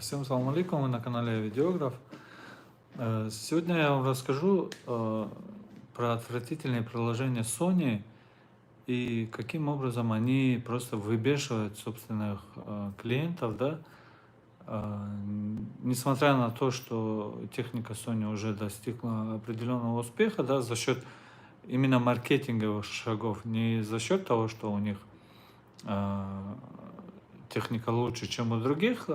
Всем салам алейкум, вы на канале Видеограф. Сегодня я вам расскажу про отвратительные приложения Sony и каким образом они просто выбешивают собственных клиентов, да. Несмотря на то, что техника Sony уже достигла определенного успеха, да, за счет именно маркетинговых шагов, не за счет того, что у них техника лучше, чем у других,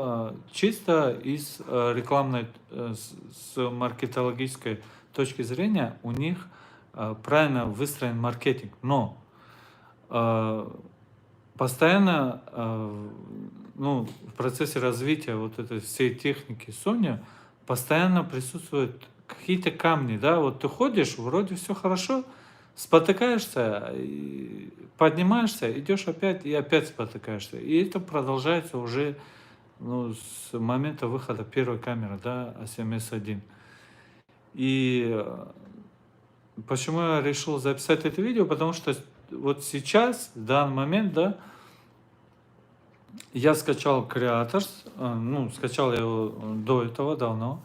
чисто из рекламной, с маркетологической точки зрения у них правильно выстроен маркетинг. Но постоянно, ну, в процессе развития вот этой всей техники Sony постоянно присутствуют какие-то камни, да, вот ты ходишь, вроде все хорошо, спотыкаешься, и поднимаешься, идешь опять и опять спотыкаешься. И это продолжается уже, ну, с момента выхода первой камеры, да, A7S1. И почему я решил записать это видео? Потому что вот сейчас, в данный момент, да, я скачал Creators, ну, скачал я его до этого давно.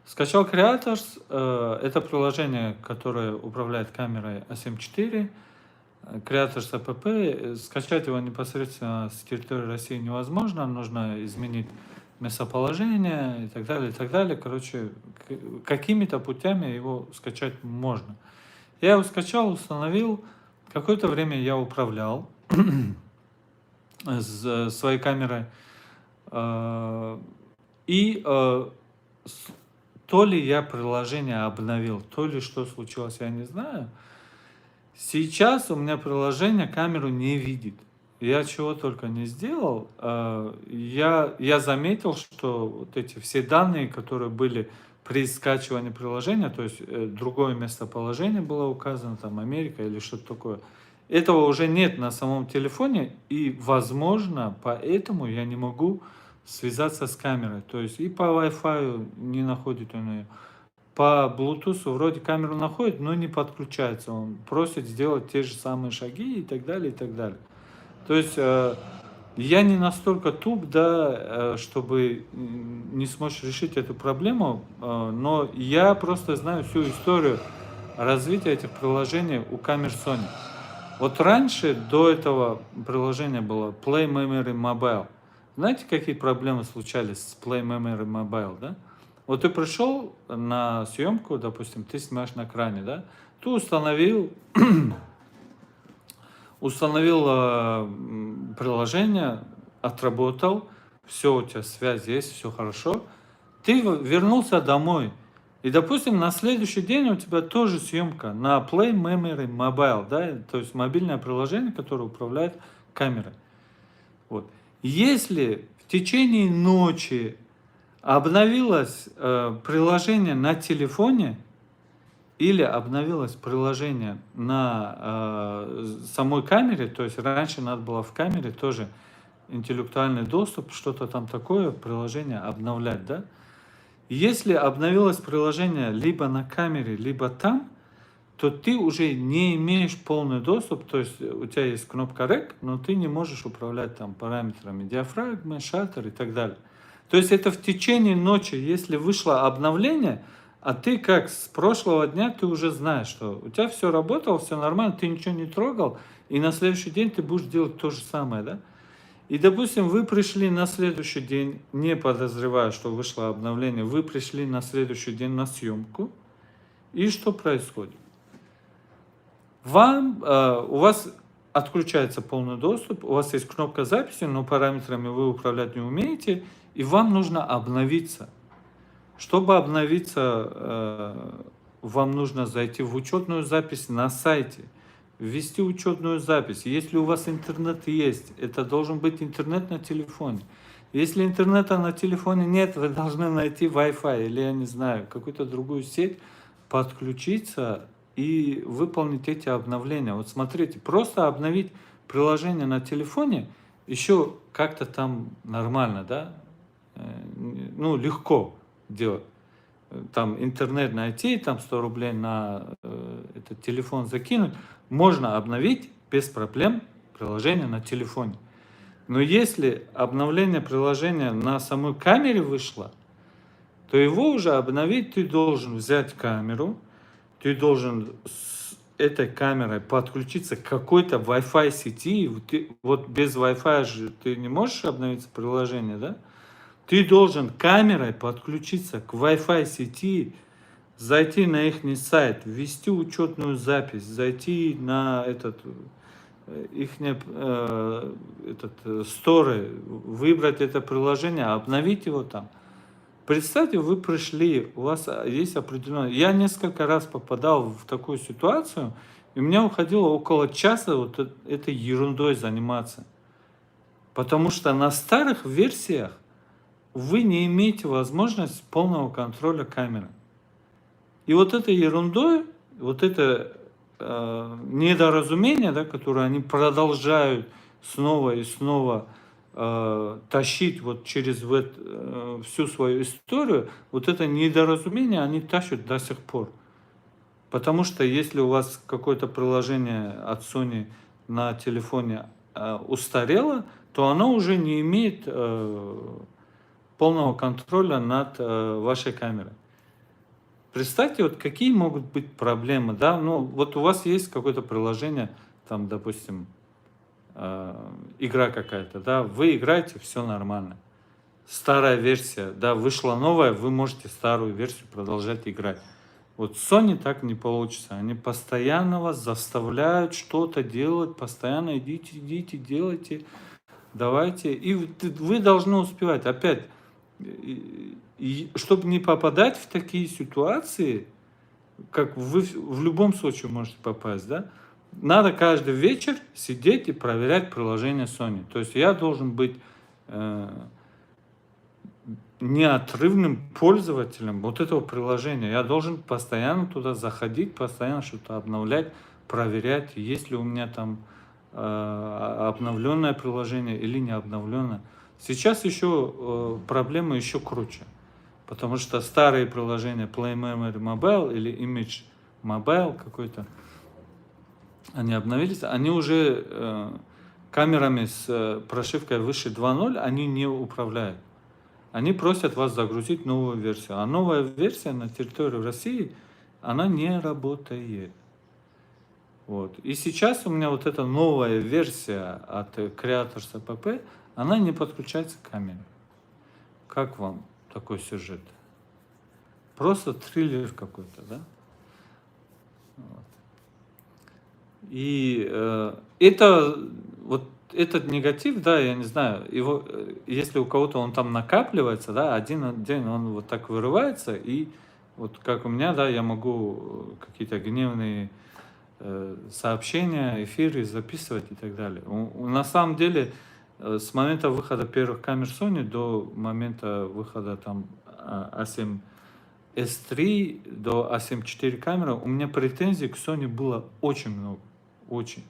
Скачал Creators, это приложение, которое управляет камерой A7 IV, Creators App. Скачать его непосредственно с территории России невозможно, нужно изменить местоположение и так далее, и так далее. Короче, какими-то путями его скачать можно. Я его скачал, установил, какое-то время я управлял своей камерой. И то ли я приложение обновил, то ли что случилось, я не знаю. Сейчас у меня приложение камеру не видит. Я чего только не сделал. Я заметил, что вот эти все данные, которые были при скачивании приложения, то есть другое местоположение было указано, там Америка или что-то такое, этого уже нет на самом телефоне, и, возможно, поэтому я не могу связаться с камерой. То есть и по Wi-Fi не находит он ее, по Bluetooth вроде камеру находит, но не подключается. Он просит сделать те же самые шаги и так далее, и так далее. То есть я не настолько туп, да, чтобы не смочь решить эту проблему, но я просто знаю всю историю развития этих приложений у камер Sony. Вот раньше, до этого приложения было Play Memory Mobile. Знаете, какие проблемы случались с Play Memory Mobile, да? Вот ты пришел на съемку, допустим, ты снимаешь на экране, да? Ты установил приложение, отработал, все, у тебя связь есть, все хорошо. Ты вернулся домой. И, допустим, на следующий день у тебя тоже съемка на Play Memory Mobile, да, то есть мобильное приложение, которое управляет камерой. Вот. Если в течение ночи обновилось приложение на телефоне или обновилось приложение на самой камере, то есть раньше надо было в камере тоже интеллектуальный доступ, что-то там такое, приложение обновлять, да? Если обновилось приложение либо на камере, либо там, то ты уже не имеешь полный доступ, то есть у тебя есть кнопка REC, но ты не можешь управлять там параметрами диафрагмы, шаттер и так далее. То есть это в течение ночи, если вышло обновление, а ты как с прошлого дня, ты уже знаешь, что у тебя все работало, все нормально, ты ничего не трогал, и на следующий день ты будешь делать то же самое, да? И, допустим, вы пришли на следующий день, не подозревая, что вышло обновление, вы пришли на следующий день на съемку, и что происходит? У вас отключается полный доступ, у вас есть кнопка записи, но параметрами вы управлять не умеете, и вам нужно обновиться. Чтобы обновиться, вам нужно зайти в учетную запись на сайте, ввести учетную запись. Если у вас интернет есть, это должен быть интернет на телефоне. Если интернета на телефоне нет, вы должны найти Wi-Fi или, я не знаю, какую-то другую сеть, подключиться и выполнить эти обновления. Вот смотрите, просто обновить приложение на телефоне еще как-то там нормально, да? Ну, легко делать. Там интернет найти, там 100 рублей на этот телефон закинуть. Можно обновить без проблем приложение на телефоне. Но если обновление приложения на самой камере вышло, то его уже обновить ты должен взять камеру, ты должен с этой камерой подключиться к какой-то Wi-Fi сети. Вот без Wi-Fi же ты не можешь обновить приложение, да? Ты должен камерой подключиться к Wi-Fi сети, зайти на их сайт, ввести учетную запись, зайти на их сторы, выбрать это приложение, обновить его там. Представьте, вы пришли, у вас есть определенное... Я несколько раз попадал в такую ситуацию, и у меня уходило около часа вот этой ерундой заниматься. Потому что на старых версиях вы не имеете возможности полного контроля камеры. И вот этой ерундой, вот это недоразумение, да, которое они продолжают снова и снова тащить вот через всю свою историю, вот это недоразумение они тащат до сих пор. Потому что если у вас какое-то приложение от Sony на телефоне устарело, то оно уже не имеет полного контроля над вашей камерой. Представьте, вот какие могут быть проблемы, да? Ну, вот у вас есть какое-то приложение, там, допустим, игра какая-то, да, вы играете, все нормально. Старая версия, да, вышла новая, вы можете старую версию продолжать играть. Вот Sony так не получится. Они постоянно вас заставляют что-то делать, постоянно идите, делайте, давайте. И вы должны успевать. Опять, и чтобы не попадать в такие ситуации, как вы в любом случае можете попасть, да, надо каждый вечер сидеть и проверять приложение Sony. То есть я должен быть неотрывным пользователем вот этого приложения. Я должен постоянно туда заходить, постоянно что-то обновлять, проверять, есть ли у меня там обновленное приложение или не обновленное. Сейчас еще проблема еще круче, потому что старые приложения Play Memory Mobile или Image Mobile какой-то, они обновились, они уже камерами с прошивкой выше 2.0 они не управляют. Они просят вас загрузить новую версию. А новая версия на территории России, она не работает. Вот. И сейчас у меня вот эта новая версия от Creators App, она не подключается к камере. Как вам такой сюжет? Просто триллер какой-то, да? Вот. И это вот этот негатив, да, я не знаю, его, если у кого-то он там накапливается, да, один день он вот так вырывается, и вот как у меня, да, я могу какие-то гневные сообщения, эфиры записывать и так далее. На самом деле, с момента выхода первых камер Sony до момента выхода там A7 S3 до A7 IV камеры у меня претензий к Sony было очень много, очень.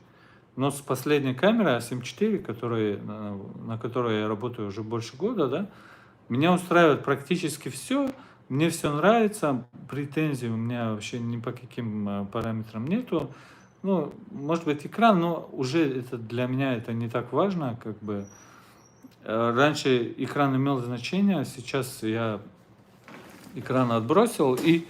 Но с последней камерой A7 IV, на которой я работаю уже больше года, да, меня устраивает практически все, мне все нравится, претензий у меня вообще ни по каким параметрам нету. Ну, может быть, экран, но уже это для меня это не так важно, как бы. Раньше экран имел значение, сейчас я экран отбросил и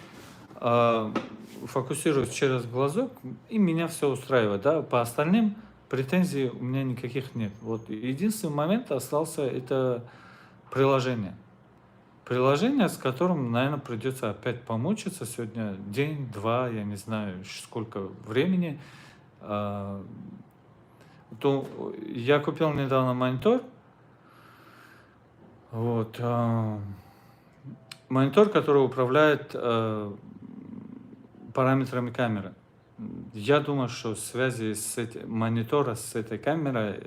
фокусируюсь через глазок, и меня все устраивает, да. По остальным претензий у меня никаких нет. Вот единственный момент остался это приложение. Приложение, с которым, наверное, придется опять помучиться сегодня день-два, я не знаю, сколько времени. То я купил недавно монитор. Вот. Монитор, который управляет параметрами камеры. Я думаю, что в связи с монитора с этой камерой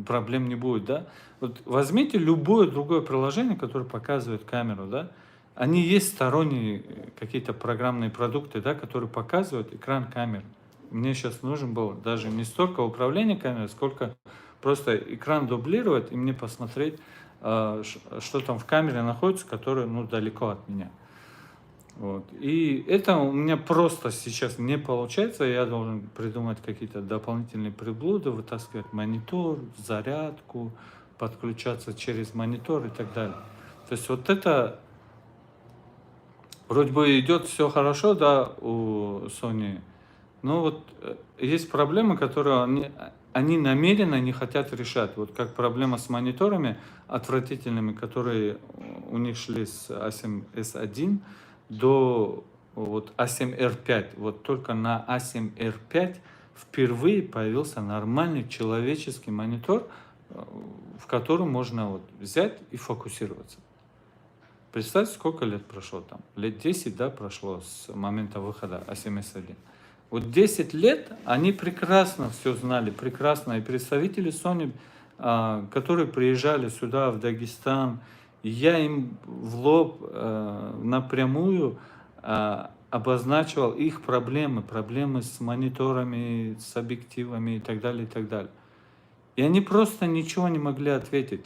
проблем не будет, да? Вот возьмите любое другое приложение, которое показывает камеру, да? Они есть сторонние какие-то программные продукты, да, которые показывают экран камеры. Мне сейчас нужен был даже не столько управление камерой, сколько просто экран дублировать и мне посмотреть, что там в камере находится, которая, ну, далеко от меня. Вот. И это у меня просто сейчас не получается. Я должен придумать какие-то дополнительные приблуды, вытаскивать монитор, зарядку, подключаться через монитор и так далее. То есть вот это вроде бы идет все хорошо, да, у Sony. Но вот есть проблемы, которые они намеренно не хотят решать. Вот как проблема с мониторами отвратительными, которые у них шли с A7S1 до вот A7R5. Вот только на A7R5 впервые появился нормальный человеческий монитор, в котором можно вот взять и фокусироваться. Представь, сколько лет прошло там. Лет 10, да, прошло с момента выхода A7S1. Вот 10 лет они прекрасно все знали, прекрасно. И представители Sony, которые приезжали сюда, в Дагестан, я им в лоб напрямую обозначивал их проблемы с мониторами, с объективами и так далее, и так далее. И они просто ничего не могли ответить.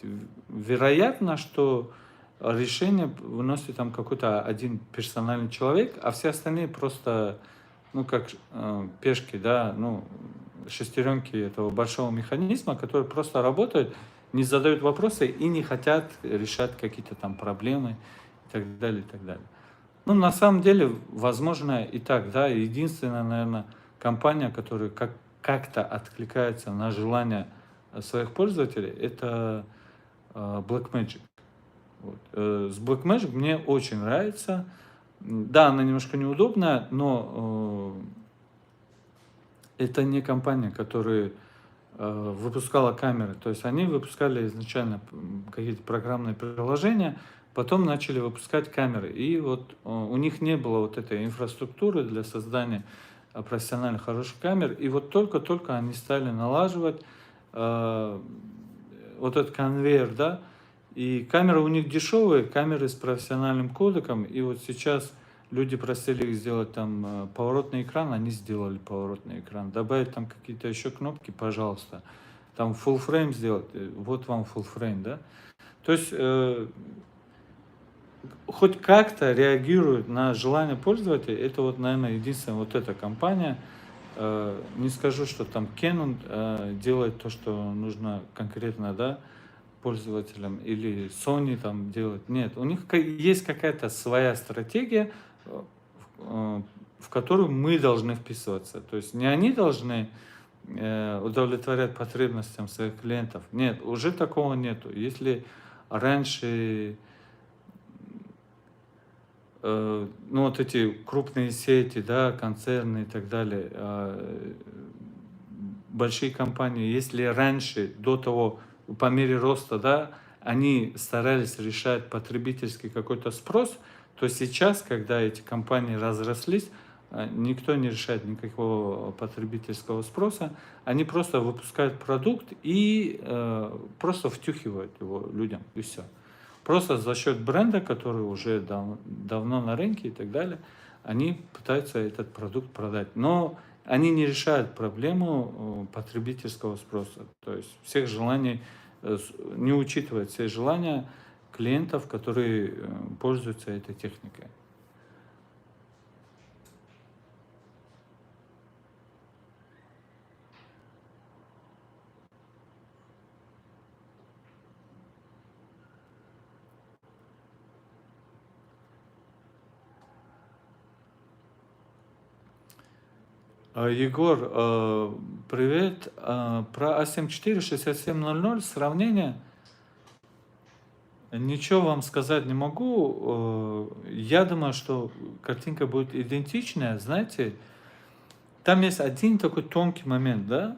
Вероятно, что решение выносит там какой-то один персональный человек, а все остальные просто, ну, как пешки, да, ну, шестеренки этого большого механизма, которые просто работают, не задают вопросы и не хотят решать какие-то там проблемы и так далее, и так далее. Ну, на самом деле, возможно, и так, да, единственная, наверное, компания, которая как-то откликается на желание своих пользователей, это Blackmagic. Вот. С Blackmagic мне очень нравится. Да, она немножко неудобная, но это не компания, которая выпускала камеры. То есть они выпускали изначально какие-то программные приложения, потом начали выпускать камеры. И вот у них не было вот этой инфраструктуры для создания профессиональных хороших камер. И вот только-только они стали налаживать вот этот конвейер, да. И камеры у них дешевые, камеры с профессиональным кодеком. И вот сейчас люди просили их сделать там поворотный экран, они сделали поворотный экран. Добавить там какие-то еще кнопки, пожалуйста. Там full frame сделать, вот вам full frame, да. То есть хоть как-то реагирует на желание пользователя. Это вот, наверное, единственная вот эта компания. Не скажу, что там Canon делает то, что нужно конкретно, да, пользователям, или Sony там делает. Нет, у них есть какая-то своя стратегия, в которую мы должны вписываться. То есть не они должны удовлетворять потребностям своих клиентов. Нет, уже такого нету. Если раньше ну, вот эти крупные сети, да, концерны и так далее, большие компании, если раньше, до того, по мере роста, да, они старались решать потребительский какой-то спрос, то сейчас, когда эти компании разрослись, никто не решает никакого потребительского спроса, они просто выпускают продукт и просто втюхивают его людям, и все. Просто за счет бренда, который уже давно на рынке и так далее, они пытаются этот продукт продать. Но они не решают проблему потребительского спроса. То есть всех желаний, не учитывают все желания клиентов, которые пользуются этой техникой. Егор, привет. Про A7 IV 6700 сравнение. Ничего вам сказать не могу. Я думаю, что картинка будет идентичная. Знаете, там есть один такой тонкий момент, да?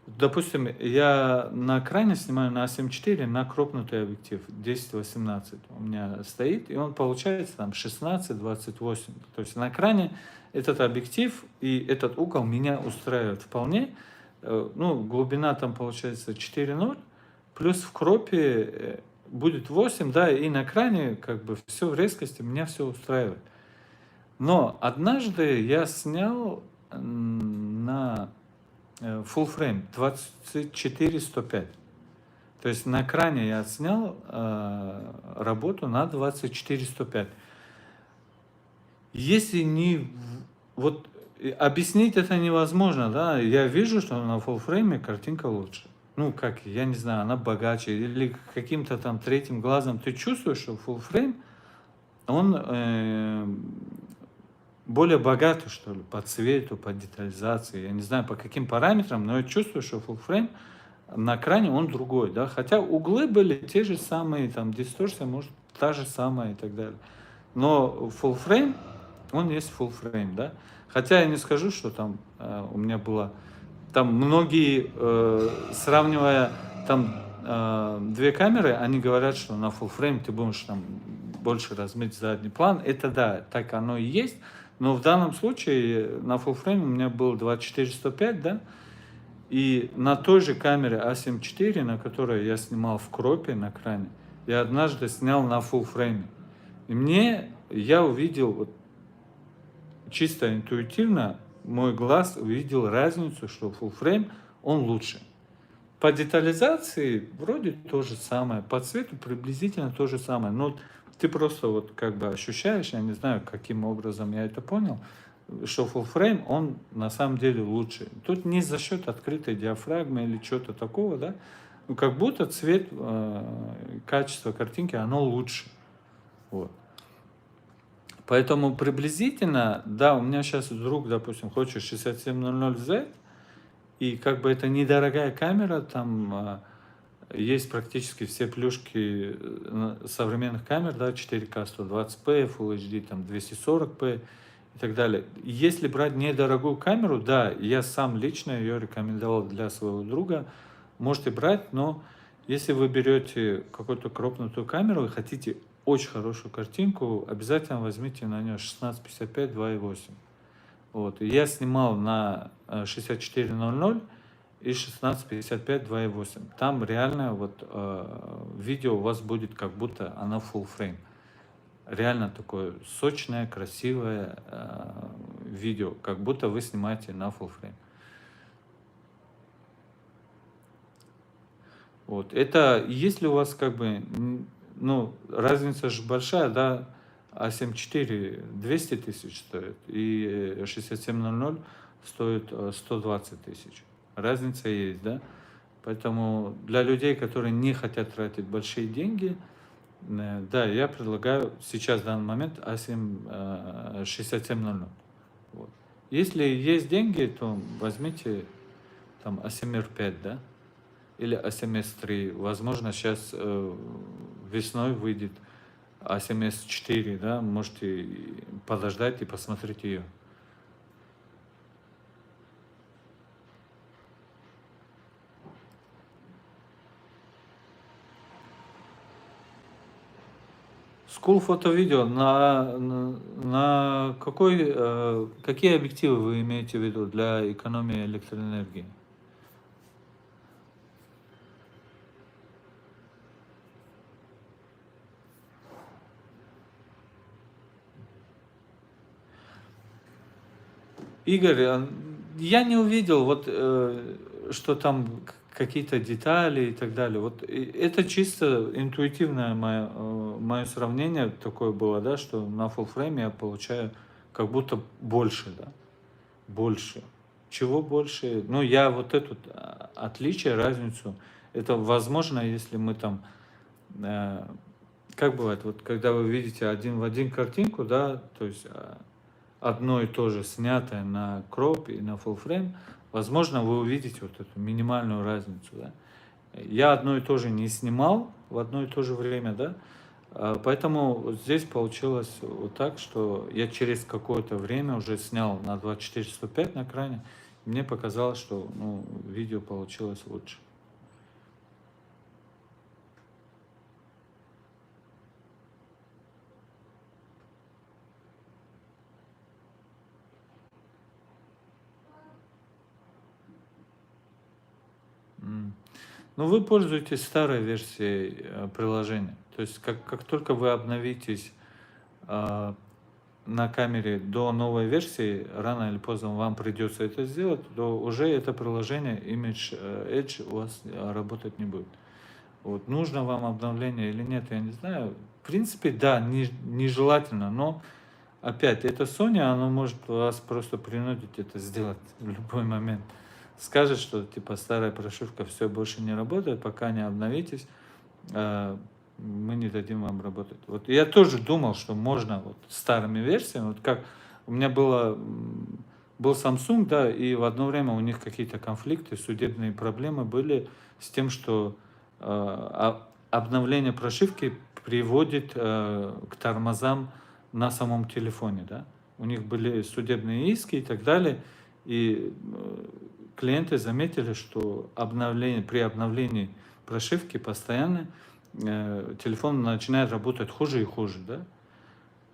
Допустим, я на экране снимаю на A7 IV на кропнутый объектив 10-18 у меня стоит, и он получается там 16-28. То есть на экране этот объектив и этот угол меня устраивает вполне. Ну, глубина там получается 4,0, плюс в кропе будет 8, да, и на экране как бы все в резкости, меня все устраивает. Но однажды я снял на full frame 24-105. То есть на экране я отснял работу на 24-105. Если не... Вот объяснить это невозможно, да? Я вижу, что на full фрейме картинка лучше. Ну, как, я не знаю, она богаче. Или каким-то там третьим глазом ты чувствуешь, что full фрейм, он более богатый, что ли, по цвету, по детализации. Я не знаю, по каким параметрам, но я чувствую, что full фрейм на экране он другой, да? Хотя углы были те же самые, там, дисторсия, может, та же самая и так далее. Но full frame, он есть full frame, да. Хотя я не скажу, что там у меня было... Там многие, сравнивая там две камеры, они говорят, что на full frame ты будешь там больше размыть задний план. Это да, так оно и есть. Но в данном случае на full frame у меня был 24-105, да. И на той же камере A7 IV, на которой я снимал в кропе на экране, я однажды снял на full frame. И я увидел, вот, чисто интуитивно, мой глаз увидел разницу, что full frame, он лучше. По детализации вроде то же самое, по цвету приблизительно то же самое. Но ты просто вот как бы ощущаешь, я не знаю, каким образом я это понял, что full frame, он на самом деле лучше. Тут не за счет открытой диафрагмы или чего-то такого, да, ну как будто цвет, качество картинки, оно лучше. Вот. Поэтому приблизительно, да, у меня сейчас друг, допустим, хочет 6700Z, и как бы это недорогая камера, там есть практически все плюшки современных камер, да, 4К 120p, Full HD, там 240p и так далее. Если брать недорогую камеру, да, я сам лично ее рекомендовал для своего друга, можете брать, но если вы берете какую-то кропнутую камеру и хотите очень хорошую картинку, обязательно возьмите на нее 1655 2.8. Вот. И я снимал на 6400 и 1655 2.8. Там реально вот видео у вас будет как будто она full frame. Реально такое сочное, красивое видео, как будто вы снимаете на full frame. Вот. Это если у вас как бы, ну, разница же большая, да, A7 IV 200 тысяч стоит, и 6700 стоит 120 тысяч. Разница есть, да? Поэтому для людей, которые не хотят тратить большие деньги, да, я предлагаю сейчас, в данный момент, A7 6700. Вот. Если есть деньги, то возьмите там A7R5, да? Или A7S3. Возможно, сейчас весной выйдет A7S4, да, можете подождать и посмотреть ее. School фото-видео на какие объективы вы имеете в виду для экономии электроэнергии? Игорь, я не увидел, вот, что там какие-то детали и так далее. Вот это чисто интуитивное мое сравнение такое было, да, что на full frame я получаю как будто больше, да, больше. Чего больше? Ну, я вот эту отличие, разницу, это возможно, если мы там, как бывает, вот когда вы видите один в один картинку, да, то есть одно и то же снятое на кроп и на full frame, возможно, вы увидите вот эту минимальную разницу, да. Я одно и то же не снимал в одно и то же время, да, поэтому вот здесь получилось вот так, что я через какое-то время уже снял на 24-105 на экране, и мне показалось, что, ну, видео получилось лучше. Ну, вы пользуетесь старой версией приложения. То есть, как только вы обновитесь на камере до новой версии, рано или поздно вам придется это сделать, то уже это приложение Image Edge у вас работать не будет. Вот. Нужно вам обновление или нет, я не знаю. В принципе, да, нежелательно, но опять, это Sony, оно может вас просто принудить это сделать в любой момент. Скажет, что типа старая прошивка все больше не работает, пока не обновитесь, мы не дадим вам работать. Вот я тоже думал, что можно вот старыми версиями, вот как у меня был Samsung, да, и в одно время у них какие-то конфликты, судебные проблемы были с тем, что обновление прошивки приводит к тормозам на самом телефоне, да. У них были судебные иски и так далее, и клиенты заметили, что при обновлении прошивки постоянно телефон начинает работать хуже и хуже, да.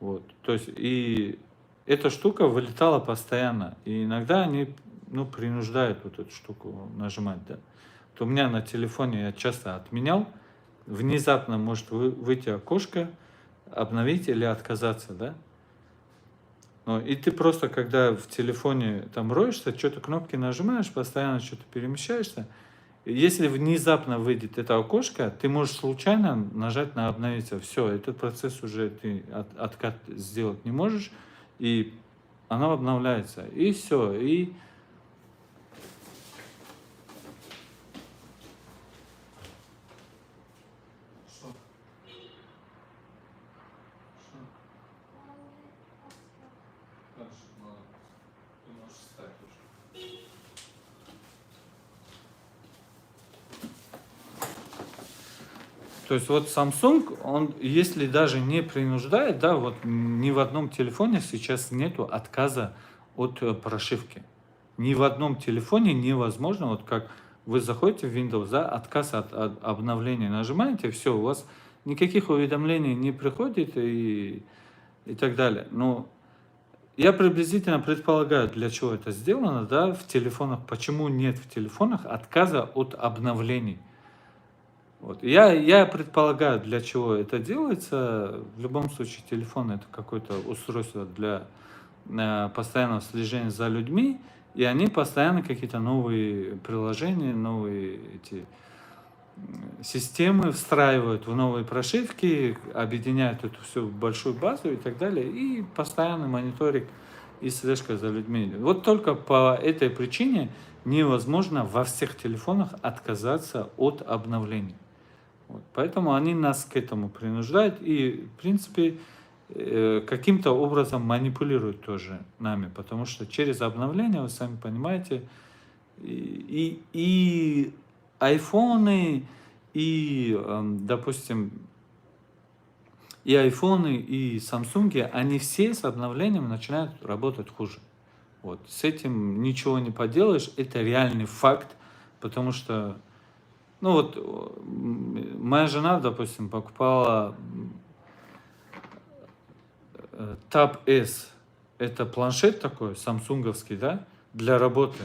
Вот, то есть и эта штука вылетала постоянно, и иногда они, ну, принуждают вот эту штуку нажимать, да. То у меня на телефоне я часто отменял, внезапно может выйти окошко, обновить или отказаться, да. Ну, и ты просто, когда в телефоне там роешься, что-то кнопки нажимаешь, постоянно что-то перемещаешься, если внезапно выйдет это окошко, ты можешь случайно нажать на обновиться. Все, этот процесс уже ты откат сделать не можешь, и оно обновляется. И все. И то есть вот Samsung, он, если даже не принуждает, да, вот ни в одном телефоне сейчас нету отказа от прошивки. Ни в одном телефоне невозможно, вот как вы заходите в Windows, да, отказ от обновления нажимаете, все, у вас никаких уведомлений не приходит и так далее. Но я приблизительно предполагаю, для чего это сделано, да, в телефонах, почему нет в телефонах отказа от обновлений. Вот. Я предполагаю, для чего это делается. В любом случае, телефон это какое-то устройство для постоянного слежения за людьми, и они постоянно какие-то новые приложения, новые эти системы встраивают в новые прошивки, объединяют эту всю большую базу и так далее, и постоянный мониторинг и слежка за людьми. Вот только по этой причине невозможно во всех телефонах отказаться от обновлений. Вот. Поэтому они нас к этому принуждают и, в принципе, каким-то образом манипулируют тоже нами, потому что через обновление, вы сами понимаете, и айфоны, допустим, и айфоны, и самсунги, они все с обновлением начинают работать хуже. Вот. С этим ничего не поделаешь, это реальный факт, потому что, ну вот, моя жена, допустим, покупала Tab S. Это планшет такой, самсунговский, да, для работы.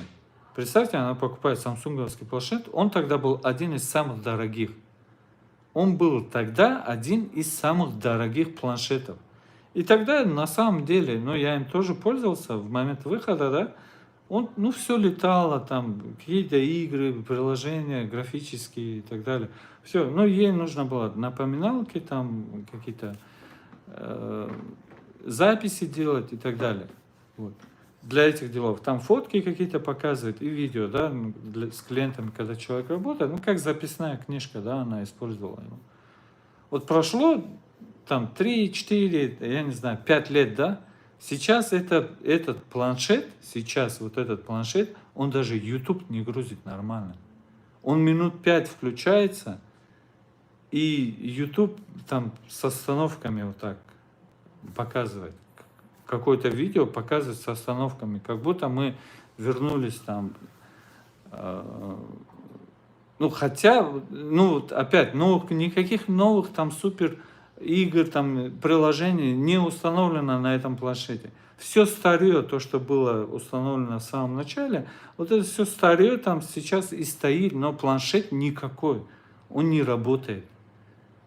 Представьте, она покупает самсунговский планшет, он тогда был один из самых дорогих. Он был тогда один из самых дорогих планшетов. И тогда, на самом деле, ну, я им тоже пользовался в момент выхода, да, он, ну, все летало, там, какие-то игры, приложения, графические и так далее. Все, ну, ей нужно было напоминалки, там, какие-то записи делать и так далее. Вот. Для этих делов. Там фотки какие-то показывает и видео, да, с клиентами, когда человек работает, ну, как записная книжка, да, она использовала его. Вот прошло там 3, 4, я не знаю, 5 лет, да, сейчас этот планшет, он даже YouTube не грузит нормально. Он минут 5 включается, и YouTube там с остановками вот так показывает. Какое-то видео показывает с остановками, как будто мы вернулись там. Ну, хотя, ну, опять, никаких новых там супер игр, там, приложений не установлено на этом планшете. Все старье, то, что было установлено в самом начале, вот это все старье там сейчас и стоит, но планшет никакой, он не работает.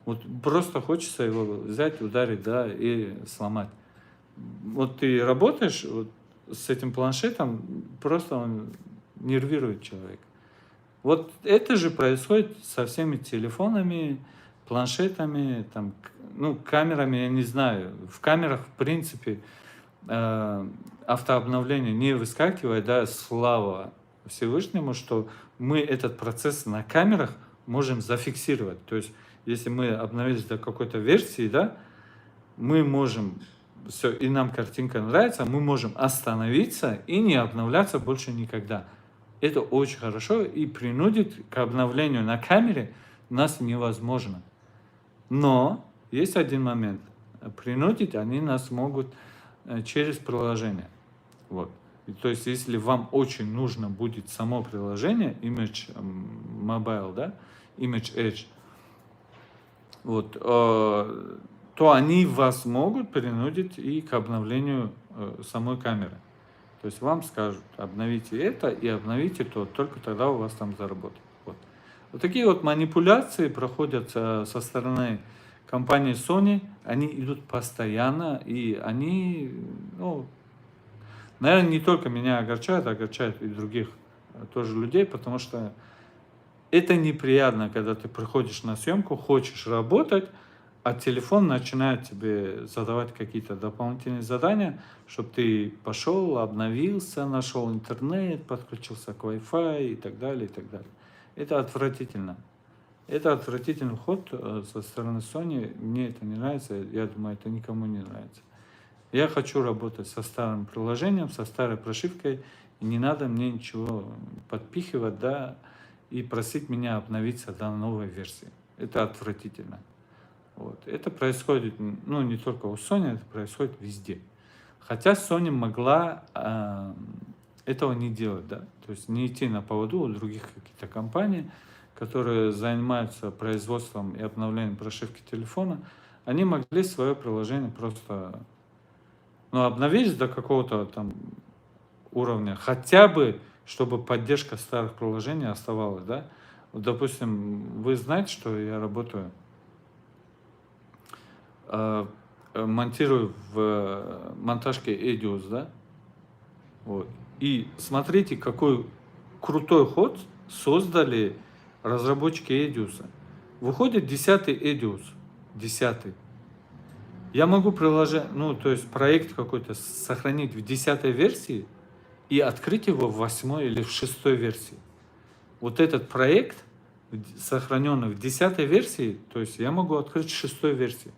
Вот просто хочется его взять, ударить, да, и сломать. Вот ты работаешь вот с этим планшетом, просто он нервирует человека. Вот это же происходит со всеми телефонами, планшетами, там, ну, камерами, я не знаю. В камерах, в принципе, автообновление не выскакивает, да, слава Всевышнему, что мы этот процесс на камерах можем зафиксировать. То есть, если мы обновились до какой-то версии, да, мы можем, все, и нам картинка нравится, мы можем остановиться и не обновляться больше никогда. Это очень хорошо и принудить к обновлению на камере нас невозможно. Но есть один момент. Принудить они нас могут через приложение. Вот. То есть, если вам очень нужно будет само приложение, Image Mobile, да, Image Edge, вот, то они вас могут принудить и к обновлению самой камеры. То есть вам скажут, обновите это и обновите то, только тогда у вас там заработает. Вот. Вот такие вот манипуляции проходят со стороны компании Sony, они идут постоянно, и они, ну, наверное, не только меня огорчают, огорчают и других тоже людей, потому что это неприятно, когда ты приходишь на съемку, хочешь работать, а телефон начинает тебе задавать какие-то дополнительные задания, чтобы ты пошел, обновился, нашел интернет, подключился к Wi-Fi и так далее, и так далее. Это отвратительно. Это отвратительный ход со стороны Sony. Мне это не нравится, я думаю, это никому не нравится. Я хочу работать со старым приложением, со старой прошивкой, и не надо мне ничего подпихивать, да, и просить меня обновиться до новой версии. Это отвратительно. Вот. Это происходит, ну, не только у Sony, это происходит везде. Хотя Sony могла этого не делать, да, то есть не идти на поводу у других каких-то компаний, которые занимаются производством и обновлением прошивки телефона, они могли свое приложение просто, ну, обновить до какого-то там уровня, хотя бы, чтобы поддержка старых приложений оставалась, да. Вот, допустим, вы знаете, что я работаю, монтирую в монтажке Edius, да, вот. И смотрите, какой крутой ход создали разработчики Edius. Выходит 10-й Edius, 10-й. Я могу приложить, ну, то есть проект какой-то сохранить в 10-й версии и открыть его в 8-й или в 6-й версии. Вот этот проект, сохраненный в 10-й версии, то есть я могу открыть в 6-й версии.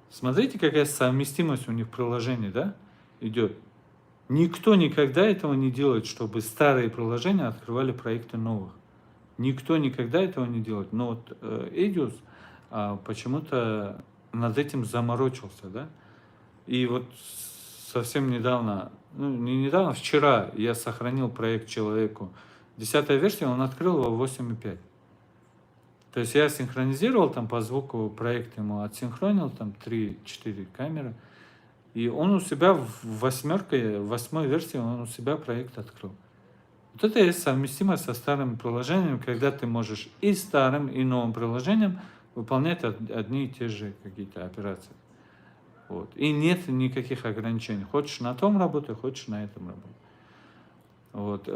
Смотрите, какая совместимость у них в приложении, да, идет. Никто никогда этого не делает, чтобы старые приложения открывали проекты новых. Никто никогда этого не делает. Но вот Edius почему-то над этим заморочился, да. И вот совсем недавно, ну не недавно, вчера я сохранил проект человеку. 10-я версия, он открыл его в 8.5. То есть я синхронизировал там по звуку проект, ему отсинхронил там 3-4 камеры. И он у себя в 8-й версии, он у себя проект открыл. Вот это есть совместимость со старым приложением, когда ты можешь и старым, и новым приложением выполнять одни и те же какие-то операции. Вот. И нет никаких ограничений. Хочешь на том работай, хочешь на этом работай. Вот.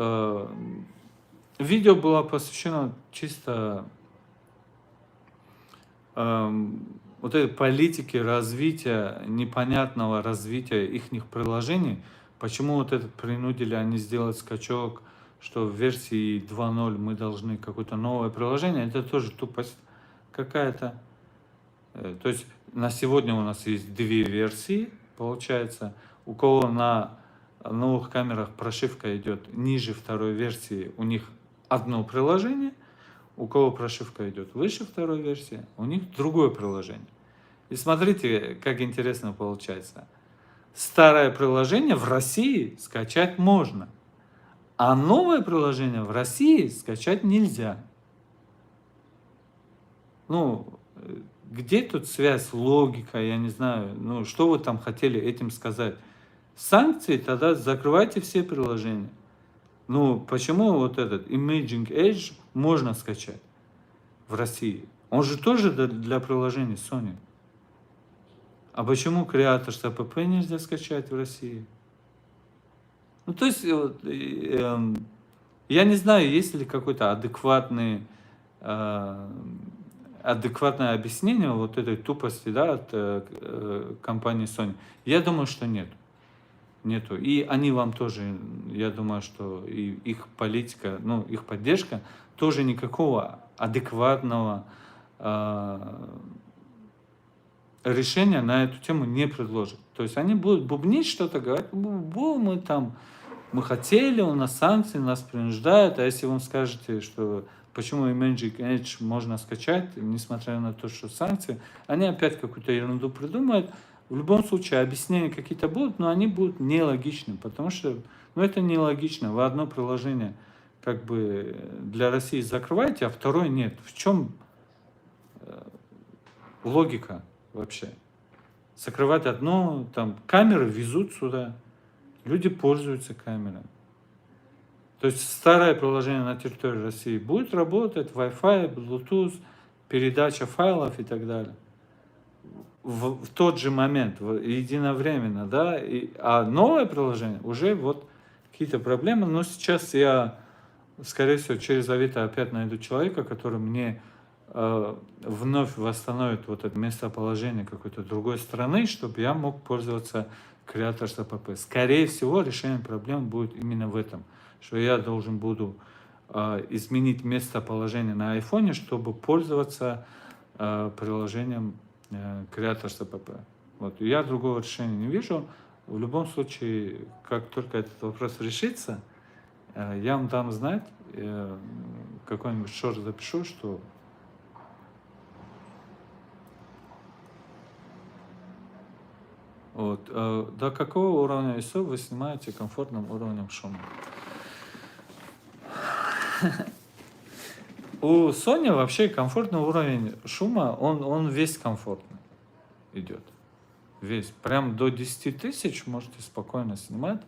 Видео было посвящено чисто вот этой политике развития, непонятного развития их приложений. Почему вот этот принудили они сделать скачок, что в версии 2.0 мы должны какое-то новое приложение, это тоже тупость какая-то. То есть на сегодня у нас есть две версии, получается. У кого на новых камерах прошивка идет ниже второй версии, у них одно приложение. У кого прошивка идет выше второй версии, у них другое приложение. И смотрите, как интересно получается. Старое приложение в России скачать можно, а новое приложение в России скачать нельзя. Ну, где тут связь, логика, я не знаю, ну, что вы там хотели этим сказать? Санкции, тогда закрывайте все приложения. Ну, почему вот этот Imaging Edge можно скачать в России? Он же тоже для приложений Sony. А почему Creators App нельзя скачать в России? Ну, то есть, я не знаю, есть ли какое-то адекватное объяснение вот этой тупости, да, от компании Sony. Я думаю, что нет. нету. И они вам тоже, я думаю, что и их политика, ну, их поддержка тоже никакого адекватного решения на эту тему не предложат. То есть они будут бубнить что-то, говорить, мы там, мы хотели, у нас санкции, нас принуждают, а если вам скажете, что почему Magic Edge можно скачать, несмотря на то, что санкции, они опять какую-то ерунду придумают. В любом случае, объяснения какие-то будут, но они будут нелогичны, потому что, ну, это нелогично. Вы одно приложение как бы для России закрываете, а второе нет. В чем логика вообще? Закрывать одно, там, камеры везут сюда, люди пользуются камерами. То есть старое приложение на территории России будет работать, Wi-Fi, Bluetooth, передача файлов и так далее. В тот же момент, единовременно, да, а новое приложение уже вот какие-то проблемы, но сейчас я, скорее всего, через Авито опять найду человека, который мне вновь восстановит вот это местоположение какой-то другой страны, чтобы я мог пользоваться Creators App. Скорее всего, решение проблем будет именно в этом, что я должен буду изменить местоположение на айфоне, чтобы пользоваться приложением Creators App. Вот. Я другого решения не вижу. В любом случае, как только этот вопрос решится, я вам дам знать, какой-нибудь шорт запишу, что вот. До какого уровня ISO вы снимаете комфортным уровнем шума? У Sony вообще комфортный уровень шума, он весь комфортный идет. Весь. Прям до 10 тысяч можете спокойно снимать.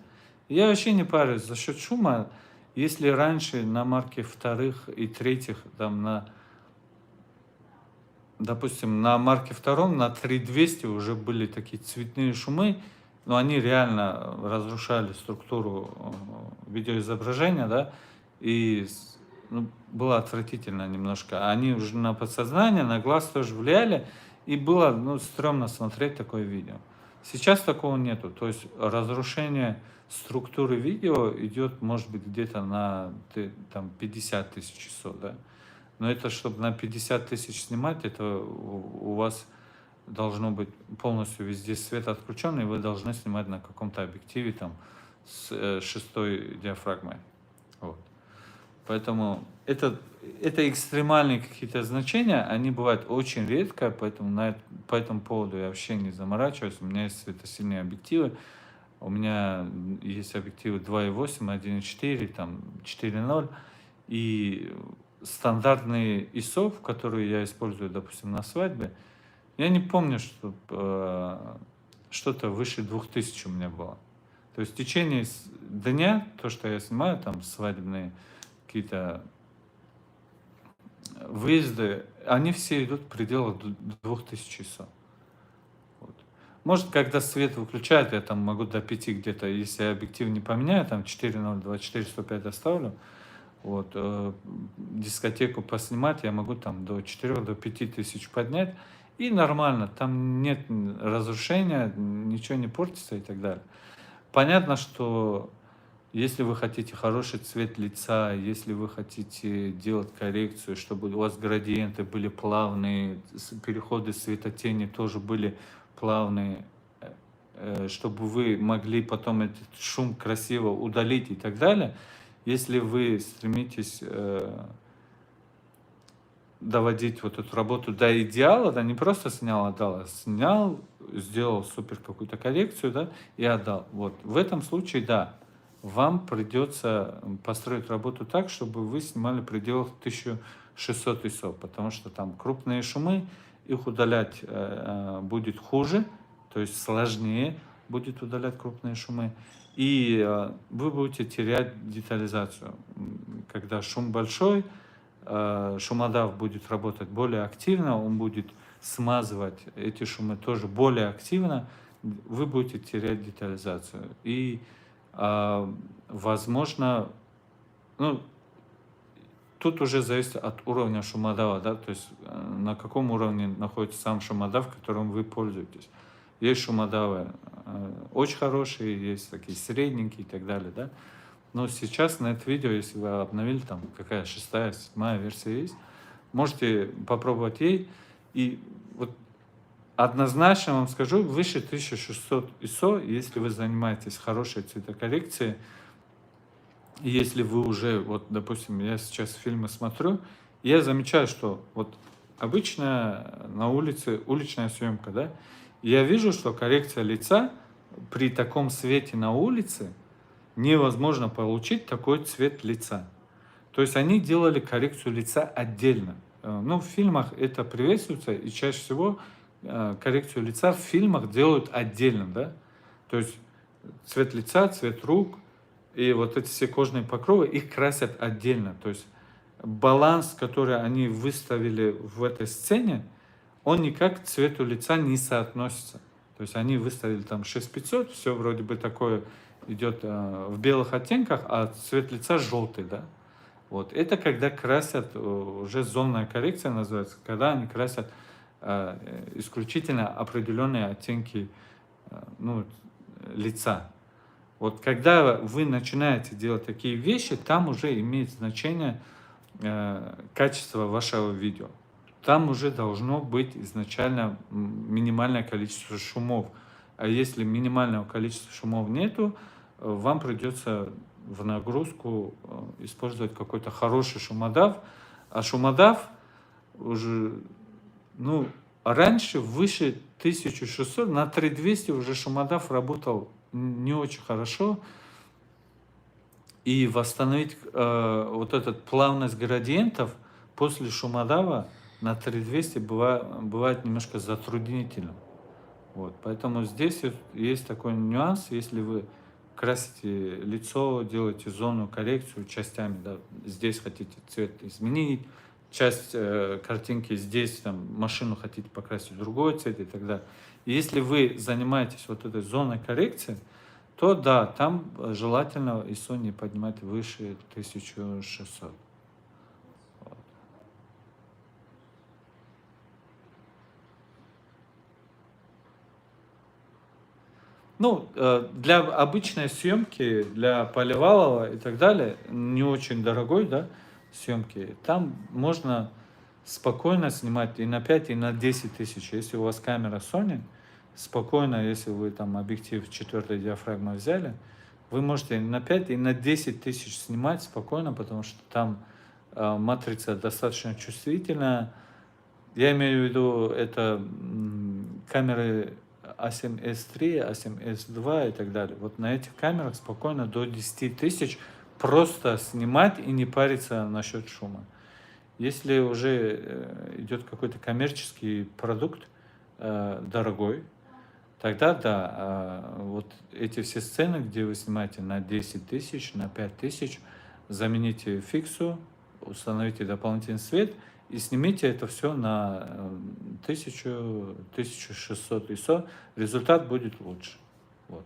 Я вообще не парюсь за счет шума. Если раньше на марке вторых и третьих, там допустим, на марке втором, на 3200 уже были такие цветные шумы, но они реально разрушали структуру видеоизображения, да, и ну, было отвратительно немножко. Они уже на подсознание, на глаз тоже влияли, и было, ну, стрёмно смотреть такое видео. Сейчас такого нету, то есть разрушение структуры видео идет, может быть, где-то на там 50 тысяч часов, да. Но это, чтобы на 50 тысяч снимать, это у вас должно быть полностью везде свет отключен, и вы должны снимать на каком-то объективе там с 6 диафрагмой. Вот. Поэтому это экстремальные какие-то значения, они бывают очень редко, поэтому по этому поводу я вообще не заморачиваюсь. У меня есть светосильные объективы, у меня есть объективы 2.8, 1.4, там 4.0, и стандартные ISO, которые я использую, допустим, на свадьбе, я не помню, что что-то выше 2000 у меня было. То есть в течение дня, то, что я снимаю, там свадебные какие-то выезды, они все идут в пределах 2000 ISO. Вот. Может, когда свет выключают, я там могу до 5 где-то, если я объектив не поменяю, там 4.0, 24, 105 оставлю, вот, дискотеку поснимать, я могу там до 4, до 5 тысяч поднять, и нормально, там нет разрушения, ничего не портится и так далее. Понятно, что если вы хотите хороший цвет лица, если вы хотите делать коррекцию, чтобы у вас градиенты были плавные, переходы светотени тоже были плавные, чтобы вы могли потом этот шум красиво удалить и так далее, если вы стремитесь доводить вот эту работу до идеала, да, не просто снял, отдал, а снял, сделал супер какую-то коррекцию, да, и отдал. Вот в этом случае, да, вам придется построить работу так, чтобы вы снимали в пределах 1600 ISO, потому что там крупные шумы, их удалять будет хуже, то есть сложнее будет удалять крупные шумы, и вы будете терять детализацию. Когда шум большой, шумодав будет работать более активно, он будет смазывать эти шумы тоже более активно, вы будете терять детализацию. И, возможно, ну, тут уже зависит от уровня шумодава, да, то есть на каком уровне находится сам шумодав, которым вы пользуетесь. Есть шумодавы очень хорошие, есть такие средненькие и так далее, да. Но сейчас на это видео, если вы обновили, там какая 6-я, 7-я версия есть, можете попробовать ей. И вот однозначно вам скажу, выше 1600 ISO, если вы занимаетесь хорошей цветокоррекцией, и если вы уже, вот, допустим, я сейчас фильмы смотрю, и я замечаю, что вот обычно на улице уличная съемка, да, и я вижу, что коррекция лица при таком свете на улице невозможно получить такой цвет лица. То есть они делали коррекцию лица отдельно. Ну, в фильмах это приветствуется, и чаще всего коррекцию лица в фильмах делают отдельно, да. То есть цвет лица, цвет рук и вот эти все кожные покровы, их красят отдельно. То есть баланс, который они выставили в этой сцене, он никак к цвету лица не соотносится. То есть они выставили там 6500, все вроде бы такое идет в белых оттенках, а цвет лица желтый, да. Вот. Это когда красят, уже зонная коррекция называется, когда они красят исключительно определенные оттенки ну, лица. Вот когда вы начинаете делать такие вещи, там уже имеет значение качество вашего видео. Там уже должно быть изначально минимальное количество шумов. А если минимального количества шумов нету, вам придется в нагрузку использовать какой-то хороший шумодав. А шумодав уже, ну, раньше выше 1600, на 3200 уже шумодав работал не очень хорошо. И восстановить вот эту плавность градиентов после шумодава на 3200 бывает немножко затруднительно. Вот. Поэтому здесь есть такой нюанс, если вы красите лицо, делаете зонную коррекцию частями, да, здесь хотите цвет изменить, часть картинки здесь, там, машину хотите покрасить в другой цвет и так далее. И если вы занимаетесь вот этой зонной коррекцией, то да, там желательно ISO не поднимать выше 1600. Вот. Ну, для обычной съемки, для Поливалова и так далее, не очень дорогой, да, съемки, там можно спокойно снимать и на 5, и на 10 тысяч. Если у вас камера Sony, спокойно, если вы там объектив 4 диафрагмы взяли, вы можете на 5 и на 10 тысяч снимать спокойно, потому что там матрица достаточно чувствительная. Я имею в виду, это камеры A7S3, A7S2 и так далее. Вот на этих камерах спокойно до 10 тысяч просто снимать и не париться насчет шума. Если уже идет какой-то коммерческий продукт дорогой, тогда да, вот эти все сцены, где вы снимаете на 10 тысяч, на 5 тысяч, замените фиксу, установите дополнительный свет и снимите это все на 1000-1600 ISO, результат будет лучше. Вот.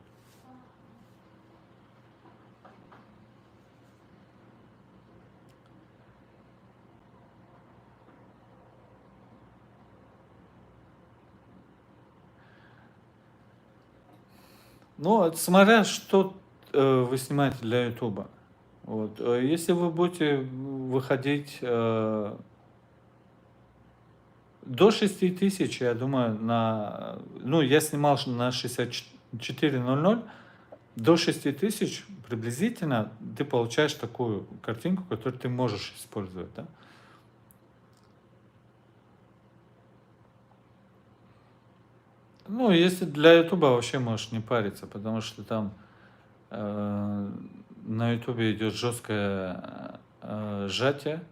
Ну, это смотря, что вы снимаете для Ютуба. Вот. Если вы будете выходить до 6000, я думаю, ну, я снимал на 6400, до 6000 приблизительно ты получаешь такую картинку, которую ты можешь использовать, да? Ну, если для Ютуба вообще можешь не париться, потому что там на Ютубе идет жесткое сжатие.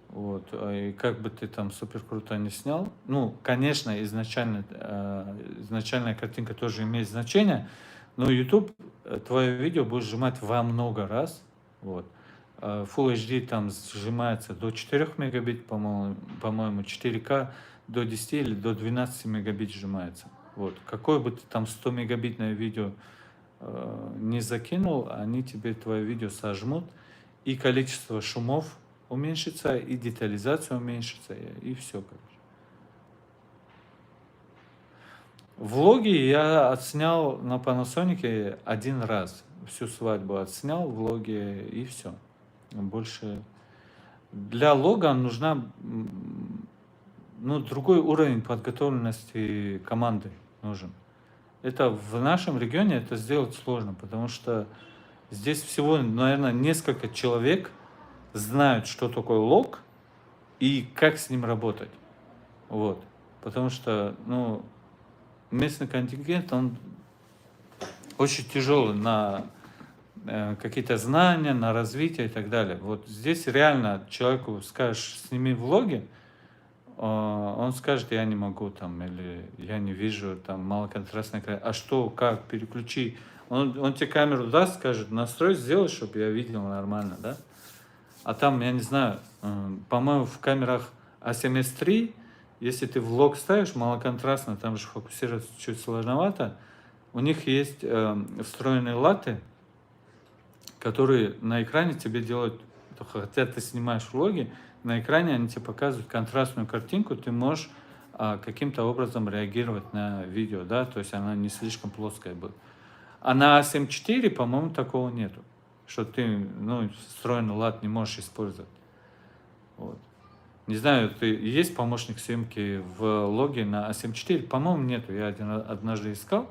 Вот, и как бы ты там супер круто не снял, ну, конечно, изначальная картинка тоже имеет значение, но YouTube твое видео будет сжимать во много раз. Вот. Full HD там сжимается до 4 мегабит, по-моему, 4К до 10 или до 12 мегабит сжимается. Вот. Какое бы ты там 100 мегабитное видео не закинул, они тебе твое видео сожмут, и количество шумов уменьшится, и детализация уменьшится, и все, короче. Влоги я отснял на Panasonic один раз. Всю свадьбу отснял влоги и все. Больше для лога нужна ну, другой уровень подготовленности команды нужен. Это в нашем регионе это сделать сложно, потому что здесь всего, наверное, несколько человек знают, что такое лог и как с ним работать. Вот. Потому что, ну, местный контингент, он очень тяжелый на какие-то знания, на развитие и так далее. Вот здесь реально человеку скажешь, сними влоги, он скажет, я не могу там, или я не вижу, там малоконтрастная камера. А что, как, переключи. Он тебе камеру даст, скажет, настрой, сделай, чтобы я видел нормально, да? А там, я не знаю, по-моему, в камерах A7S3, если ты влог ставишь малоконтрастно, там же фокусироваться чуть сложновато, у них есть встроенные латы, которые на экране тебе делают, хотя ты снимаешь влоги, на экране они тебе показывают контрастную картинку, ты можешь каким-то образом реагировать на видео, да, то есть она не слишком плоская будет. А на A7 IV, по-моему, такого нету, что ты, ну, встроенный лад не можешь использовать. Вот. Не знаю, есть помощник съемки в логе на A7 IV? По-моему, нету, я однажды искал.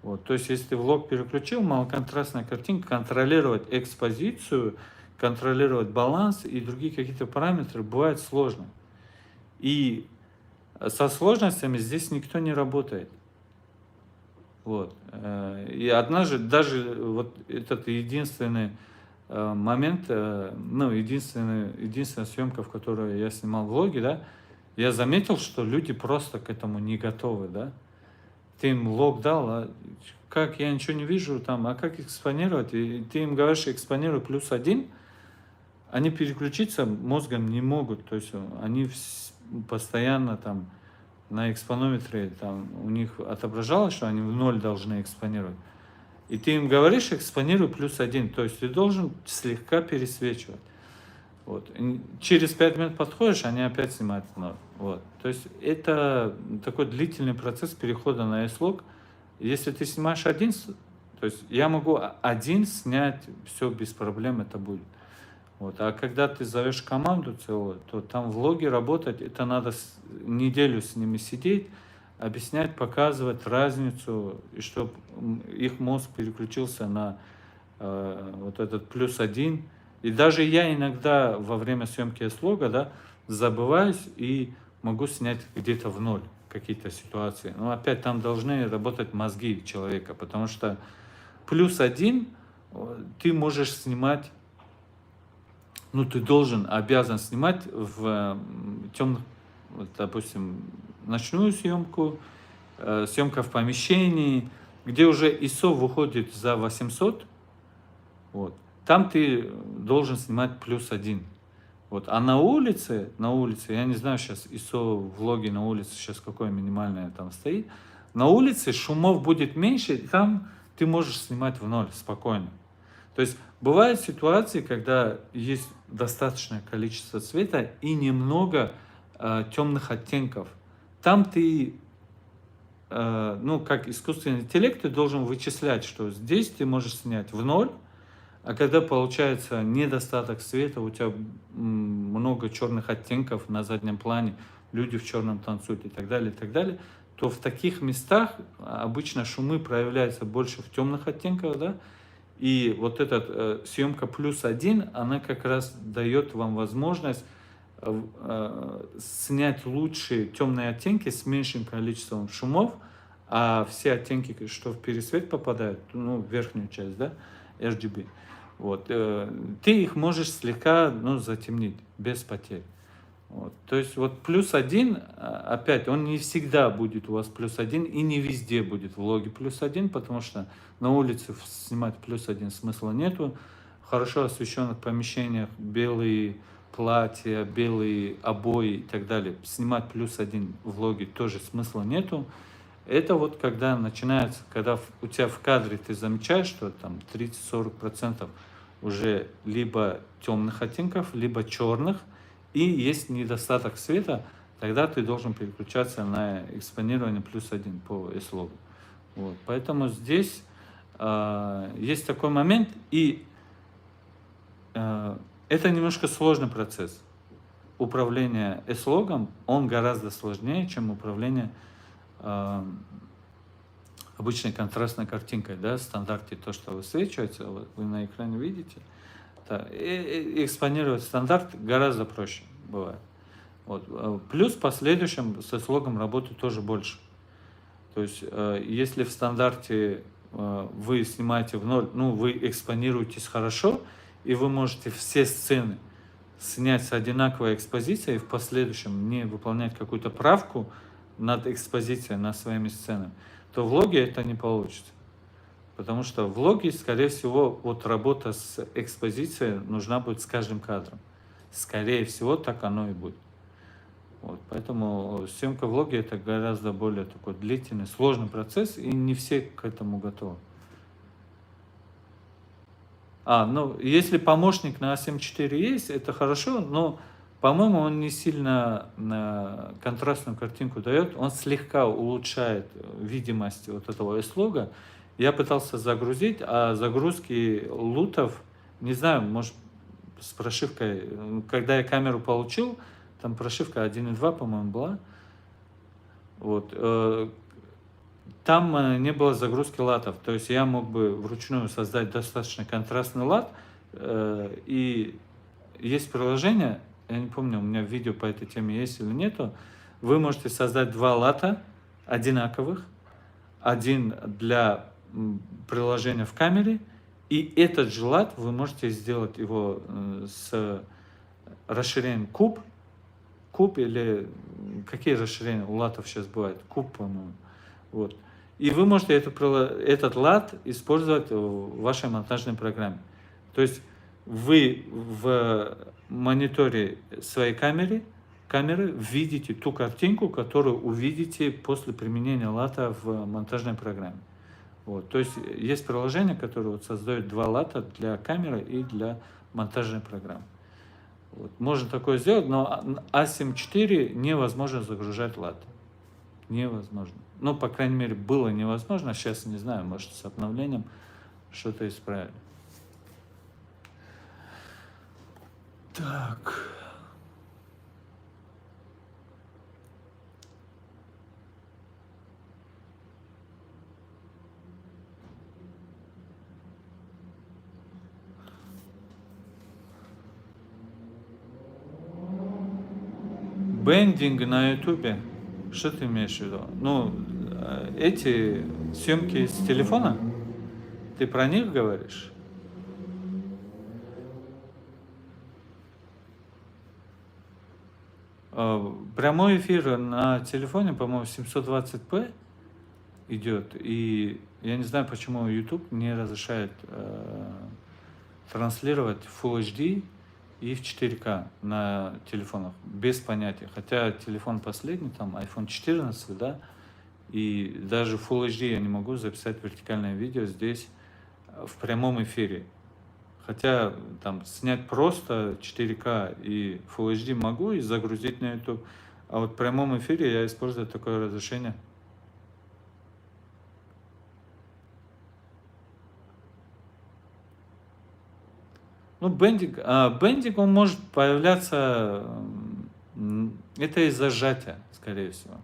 Вот. То есть, если ты влог переключил, малоконтрастная картинка, контролировать экспозицию, контролировать баланс и другие какие-то параметры бывает сложно. И со сложностями здесь никто не работает. Вот. И однажды даже вот этот единственный момент, ну, единственная съемка, в которой я снимал влоги, да, я заметил, что люди просто к этому не готовы, да. Ты им лог дал, а как, я ничего не вижу там, а как экспонировать? И ты им говоришь, экспонируй +1, они переключиться мозгом не могут, то есть они постоянно там на экспонометре, там у них отображалось, что они в 0 должны экспонировать. И ты им говоришь, экспонируй +1, то есть ты должен слегка пересвечивать. Вот. И через 5 минут подходишь, они опять снимают в 0. Вот. То есть это такой длительный процесс перехода на S-Log. Если ты снимаешь один, то есть я могу один снять, все без проблем это будет. Вот. А когда ты зовешь команду целую, то там в логе работать, это надо неделю с ними сидеть, объяснять, показывать разницу, и чтобы их мозг переключился на вот этот +1. И даже я иногда во время съемки S-лога, да, забываюсь и могу снять где-то в 0 какие-то ситуации. Но опять там должны работать мозги человека, потому что +1 ты можешь снимать, ну, ты обязан снимать в темных, вот, допустим, ночную съемку, съемка в помещении, где уже ISO выходит за 800, вот, там ты должен снимать +1. Вот. А на улице, я не знаю сейчас ISO в логе на улице сейчас какое минимальное там стоит, на улице шумов будет меньше, и там ты можешь снимать в 0 спокойно. То есть бывают ситуации, когда есть достаточное количество цвета и немного темных оттенков. Там ты, ну, как искусственный интеллект, ты должен вычислять, что здесь ты можешь снять в 0, а когда получается недостаток света, у тебя много черных оттенков на заднем плане, люди в черном танцуют и так далее, то в таких местах обычно шумы проявляются больше в темных оттенках, да, и вот эта съемка +1, она как раз дает вам возможность снять лучшие темные оттенки с меньшим количеством шумов, а все оттенки, что в пересвет попадают, ну, в верхнюю часть, да, RGB, вот, ты их можешь слегка, ну, затемнить без потерь. Вот. То есть вот +1, опять, он не всегда будет у вас +1 и не везде будет в логе +1, потому что на улице снимать +1 смысла нету. В хорошо освещенных помещениях белые платья, белые обои и так далее, снимать +1 в логе тоже смысла нету. Это вот когда начинается, когда у тебя в кадре ты замечаешь, что там 30-40% уже либо темных оттенков, либо черных, и есть недостаток света, тогда ты должен переключаться на экспонирование +1 по S-логу. Вот. Поэтому здесь есть такой момент, и это немножко сложный процесс. Управление S-логом, он гораздо сложнее, чем управление обычной контрастной картинкой, да, в стандарте то, что высвечивается, вы на экране видите. Экспонировать стандарт гораздо проще бывает. Вот. Плюс в последующем с S-логом работы тоже больше. То есть, если в стандарте вы снимаете в ноль, ну, вы экспонируетесь хорошо, и вы можете все сцены снять с одинаковой экспозицией и в последующем не выполнять какую-то правку над экспозицией, над своими сценами, то в логе это не получится. Потому что в логе, скорее всего, вот работа с экспозицией нужна будет с каждым кадром. Скорее всего, так оно и будет. Вот, поэтому съемка в логе это гораздо более такой длительный, сложный процесс, и не все к этому готовы. Ну, если помощник на A7 IV есть, это хорошо, но, по-моему, он не сильно контрастную картинку дает, он слегка улучшает видимость вот этого S-лога. Я пытался загрузить, а загрузки лутов, не знаю, может, с прошивкой, когда я камеру получил, там прошивка 1.2, по-моему, была. Вот. Там не было загрузки латов. То есть я мог бы вручную создать достаточно контрастный лат. И есть приложение, я не помню, у меня видео по этой теме есть или нету. Вы можете создать два лата одинаковых. Один для приложения в камере. И этот же лат вы можете сделать его с расширением куб или какие расширения у латов сейчас бывают? Куб, по-моему. Вот. И вы можете этот лат использовать в вашей монтажной программе. То есть вы в мониторе своей камеры видите ту картинку, которую увидите после применения лата в монтажной программе. Вот. То есть есть приложение, которое вот создает два лата для камеры и для монтажной программы. Вот. Можно такое сделать, но A7 IV невозможно загружать лат. Невозможно. Ну, по крайней мере, было невозможно. Сейчас не знаю, может, с обновлением что-то исправили. Так. Бендинг на ютубе. Что ты имеешь в виду? Ну, эти съемки с телефона? Ты про них говоришь? Прямой эфир на телефоне, по-моему, 720p идет. И я не знаю, почему YouTube не разрешает транслировать Full HD и в 4К на телефонах, без понятия. Хотя телефон последний, там iPhone 14, да, и даже Full HD я не могу записать вертикальное видео здесь в прямом эфире. Хотя там снять просто 4К и Full HD могу и загрузить на YouTube, а вот в прямом эфире я использую такое разрешение. Ну, бендинг, он может появляться, это из-за сжатия, скорее всего.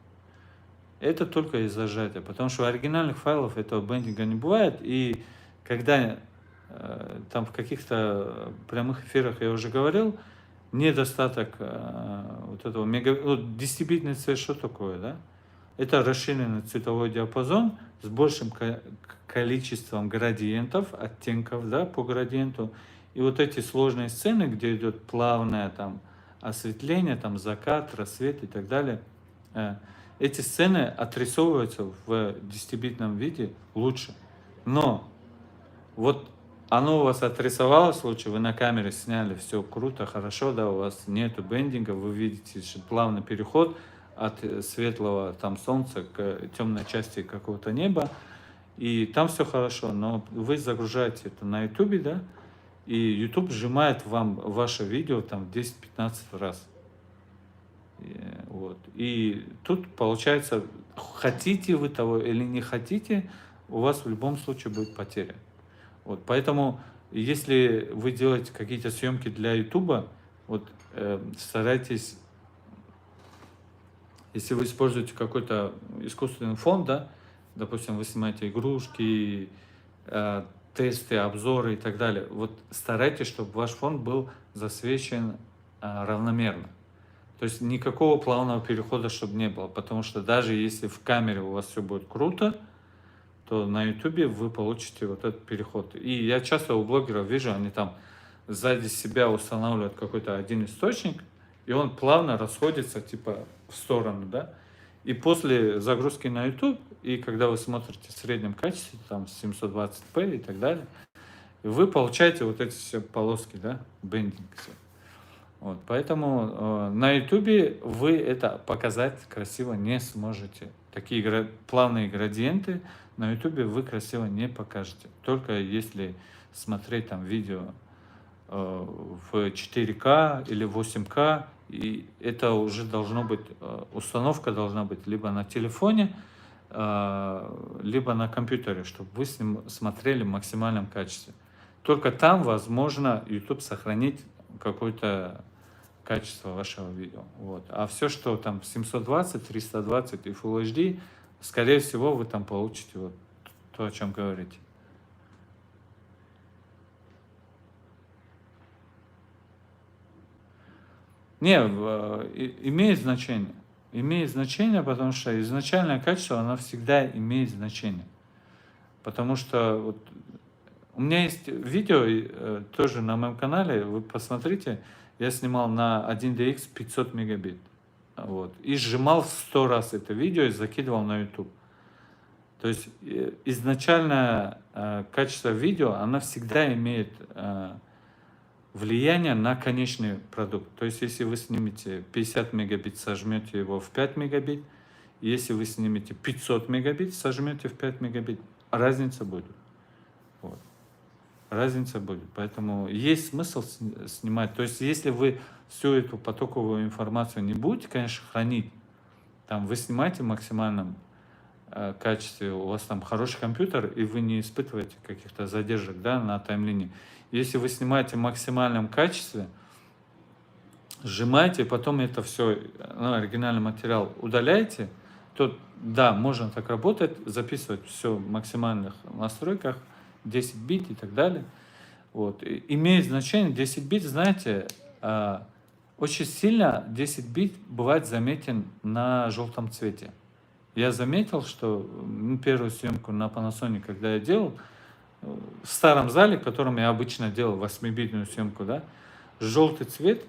Это только из-за сжатия, потому что у оригинальных файлов этого бендинга не бывает, и когда там в каких-то прямых эфирах я уже говорил, недостаток вот этого 10-битный цвет, что такое, да? Это расширенный цветовой диапазон с большим количеством градиентов, оттенков, да, по градиенту. И вот эти сложные сцены, где идет плавное там осветление, там закат, рассвет и так далее, эти сцены отрисовываются в 10-битном виде лучше. Но вот оно у вас отрисовалось лучше, вы на камере сняли, все круто, хорошо, да, у вас нету бендинга, вы видите плавный переход от светлого там солнца к темной части какого-то неба, и там все хорошо, но вы загружаете это на YouTube, да, и YouTube сжимает вам ваше видео там 10-15 раз. Вот. И тут получается, хотите вы того или не хотите, у вас в любом случае будет потеря. Вот. Поэтому, если вы делаете какие-то съемки для Ютуба, вот, старайтесь, если вы используете какой-то искусственный фон, да, допустим, вы снимаете игрушки, тесты, обзоры и так далее, вот старайтесь, чтобы ваш фон был засвечен равномерно. То есть никакого плавного перехода, чтобы не было. Потому что даже если в камере у вас все будет круто, то на ютубе вы получите вот этот переход. И я часто у блогеров вижу, они там сзади себя устанавливают какой-то один источник, и он плавно расходится типа в сторону, да. И после загрузки на YouTube, и когда вы смотрите в среднем качестве, там 720p и так далее, вы получаете вот эти все полоски, да, бендинг. Все. Вот, поэтому на YouTube вы это показать красиво не сможете. Такие плавные градиенты на YouTube вы красиво не покажете. Только если смотреть там видео в 4К или 8К, и это уже должно быть, установка должна быть либо на телефоне, либо на компьютере, чтобы вы с ним смотрели в максимальном качестве. Только там возможно YouTube сохранить какое-то качество вашего видео. Вот. А все, что там 720, 320 и Full HD, скорее всего, вы там получите вот то, о чем говорите. Не, имеет значение. Имеет значение, потому что изначальное качество, оно всегда имеет значение. Потому что вот у меня есть видео тоже на моем канале, вы посмотрите, я снимал на 1DX 500 мегабит. Вот, и сжимал в 100 раз это видео и закидывал на YouTube. То есть изначальное качество видео, оно всегда имеет влияние на конечный продукт. То есть если вы снимете 50 мегабит, сожмете его в 5 мегабит, если вы снимете 500 мегабит, сожмете в 5 мегабит, разница будет. Вот. Разница будет. Поэтому есть смысл снимать. То есть если вы всю эту потоковую информацию не будете, конечно, хранить, там вы снимаете в максимальном качестве, у вас там хороший компьютер, и вы не испытываете каких-то задержек, да, на таймлине. Если вы снимаете в максимальном качестве, сжимаете, потом это все, оригинальный материал удаляете, то да, можно так работать, записывать все в максимальных настройках, 10 бит и так далее. Вот. И имеет значение 10 бит, знаете, очень сильно 10 бит бывает заметен на желтом цвете. Я заметил, что первую съемку на Panasonic, когда я делал, в старом зале, в котором я обычно делал 8-битную съемку, да, желтый цвет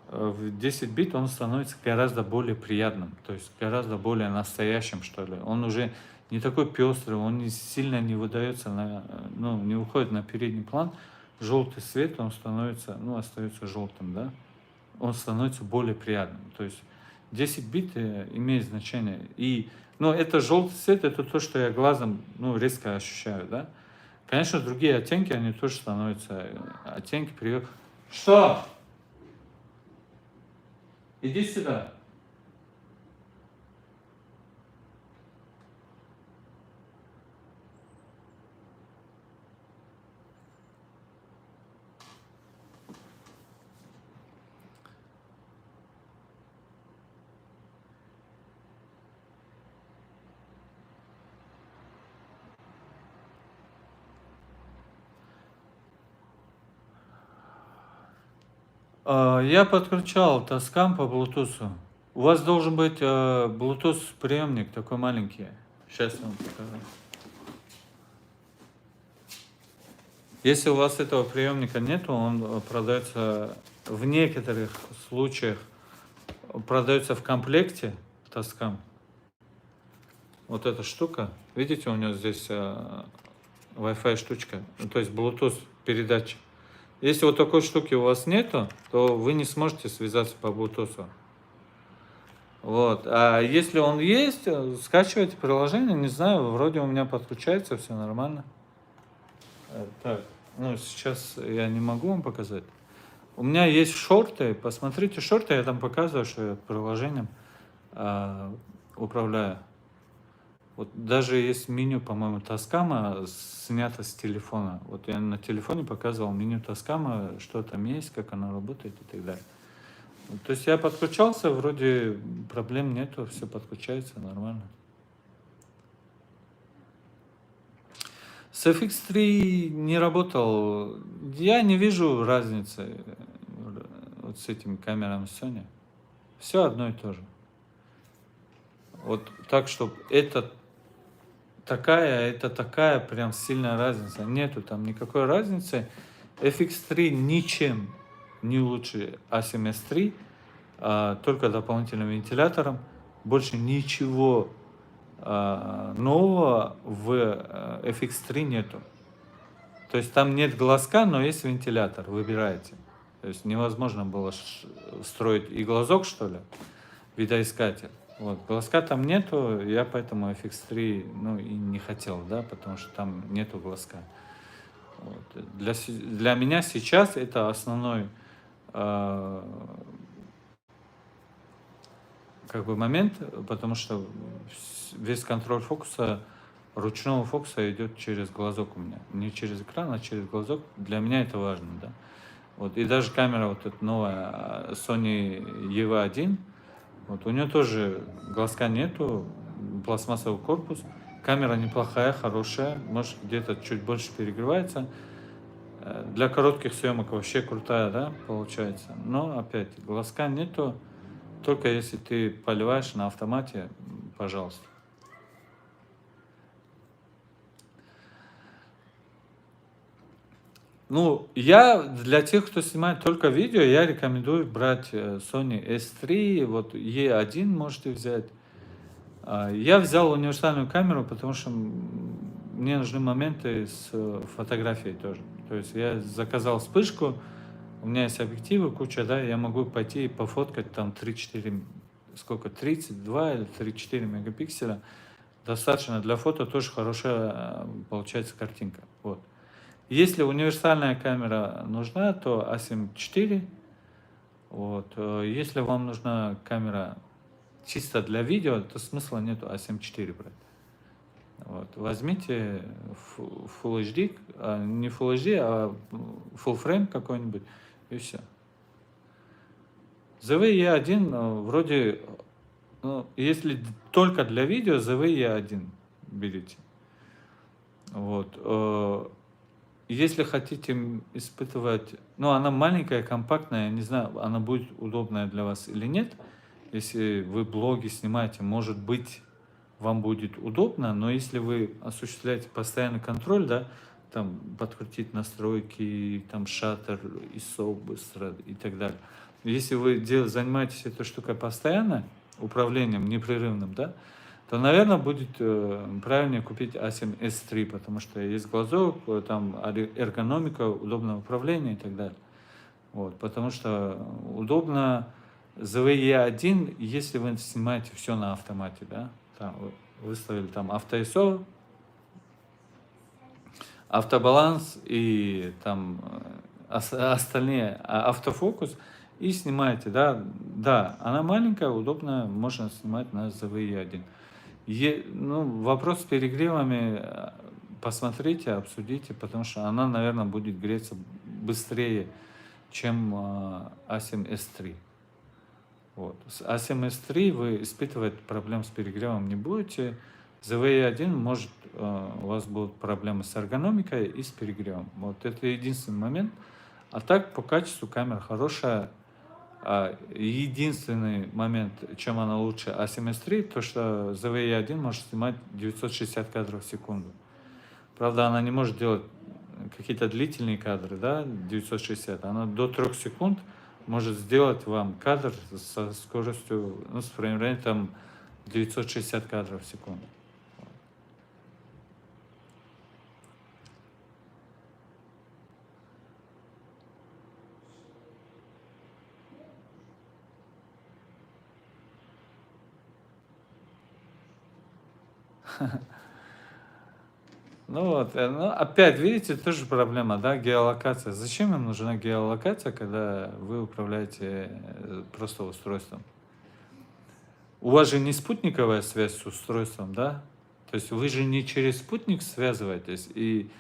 в 10 бит, он становится гораздо более приятным, то есть гораздо более настоящим, что ли. Он уже не такой пестрый, он не сильно не выдается, не уходит на передний план. Желтый цвет, он становится, остается желтым, да, он становится более приятным. То есть 10 бит имеет значение. И, это желтый цвет, это то, что я глазом, резко ощущаю, да. Конечно, другие оттенки, они тоже становятся, оттенки привет. Что? Иди сюда. Я подключал Tascam по Bluetooth. У вас должен быть Bluetooth приемник такой маленький. Сейчас я вам покажу. Если у вас этого приемника нету, он продается в некоторых случаях, продается в комплекте Tascam. Вот эта штука. Видите, у него здесь Wi-Fi штучка, то есть Bluetooth передатчик. Если вот такой штуки у вас нету, то вы не сможете связаться по Bluetooth. Вот. А если он есть, скачивайте приложение, не знаю, вроде у меня подключается, все нормально. Так, сейчас я не могу вам показать. У меня есть шорты, посмотрите шорты, я там показываю, что я приложением управляю. Вот даже есть меню, по-моему, Тоскама снято с телефона. Вот я на телефоне показывал меню Тоскама, что там есть, как оно работает и так далее. То есть я подключался, вроде проблем нету, все подключается нормально. С FX3 не работал. Я не вижу разницы вот с этими камерами Sony. Все одно и то же. Вот так, чтобы это такая прям сильная разница. Нету там никакой разницы. FX3 ничем не лучше A7 S3, только дополнительным вентилятором. Больше ничего нового в FX3 нету. То есть там нет глазка, но есть вентилятор, выбираете. То есть невозможно было строить и глазок, что ли, видоискатель. Вот, глазка там нету, я поэтому FX3, ну, и не хотел, да, потому что там нету глазка. Вот. Для меня сейчас это основной как бы момент, потому что весь контроль фокуса, ручного фокуса идет через глазок у меня. Не через экран, а через глазок. Для меня это важно, да. Вот. И даже камера вот эта новая Sony EV1, вот у нее тоже глазка нету, пластмассовый корпус. Камера неплохая, хорошая, может где-то чуть больше перегревается. Для коротких съемок вообще крутая, да, получается. Но опять, глазка нету, только если ты поливаешь на автомате, пожалуйста. Ну, я для тех, кто снимает только видео, я рекомендую брать Sony S3, вот E1 можете взять. Я взял универсальную камеру, потому что мне нужны моменты с фотографией тоже. То есть я заказал вспышку, у меня есть объективы, куча, да, я могу пойти и пофоткать там 3-4, сколько, 32 или 34 мегапикселя. Достаточно для фото, тоже хорошая получается картинка. Вот. Если универсальная камера нужна, то A7 IV. Вот. Если вам нужна камера чисто для видео, то смысла нету A7 IV брать. Вот. Возьмите Full HD, не Full HD, а Full Frame какой-нибудь, и все. ZV-E1 вроде, ну, если только для видео, ZV-E1 берите. Вот. Если хотите испытывать, ну, она маленькая, компактная, я не знаю, она будет удобная для вас или нет. Если вы блоги снимаете, может быть, вам будет удобно, но если вы осуществляете постоянный контроль, да, там подкрутить настройки, там шаттер, ISO быстро и так далее. Если вы занимаетесь этой штукой постоянно, управлением непрерывным, да, то, наверное, будет правильнее купить A7 S3, потому что есть глазок, там эргономика, удобное управление и так далее. Вот, потому что удобно ZV-E1, если вы снимаете все на автомате, да, там, выставили там авто-ISO, автобаланс и там остальные автофокус, и снимаете, да, да, она маленькая, удобная, можно снимать на ZV-E1. Ну, вопрос с перегревами посмотрите, обсудите, потому что она, наверное, будет греться быстрее, чем A7 S3. Вот. С A7 S3 вы испытывать проблем с перегревом не будете. ZV-1 может у вас будут проблемы с эргономикой и с перегревом. Вот это единственный момент. А так по качеству камера хорошая. Единственный момент, чем она лучше A7 S3, то что ZV-E1 может снимать 960 кадров в секунду. Правда, она не может делать какие-то длительные кадры, да, 960. Она до 3 секунд может сделать вам кадр со скоростью, ну, с фреймрейтом 960 кадров в секунду. Ну вот, ну, опять, видите, тоже проблема, да, геолокация. Зачем им нужна геолокация, когда вы управляете просто устройством? У вас же не спутниковая связь с устройством, да? То есть вы же не через спутник связываетесь, и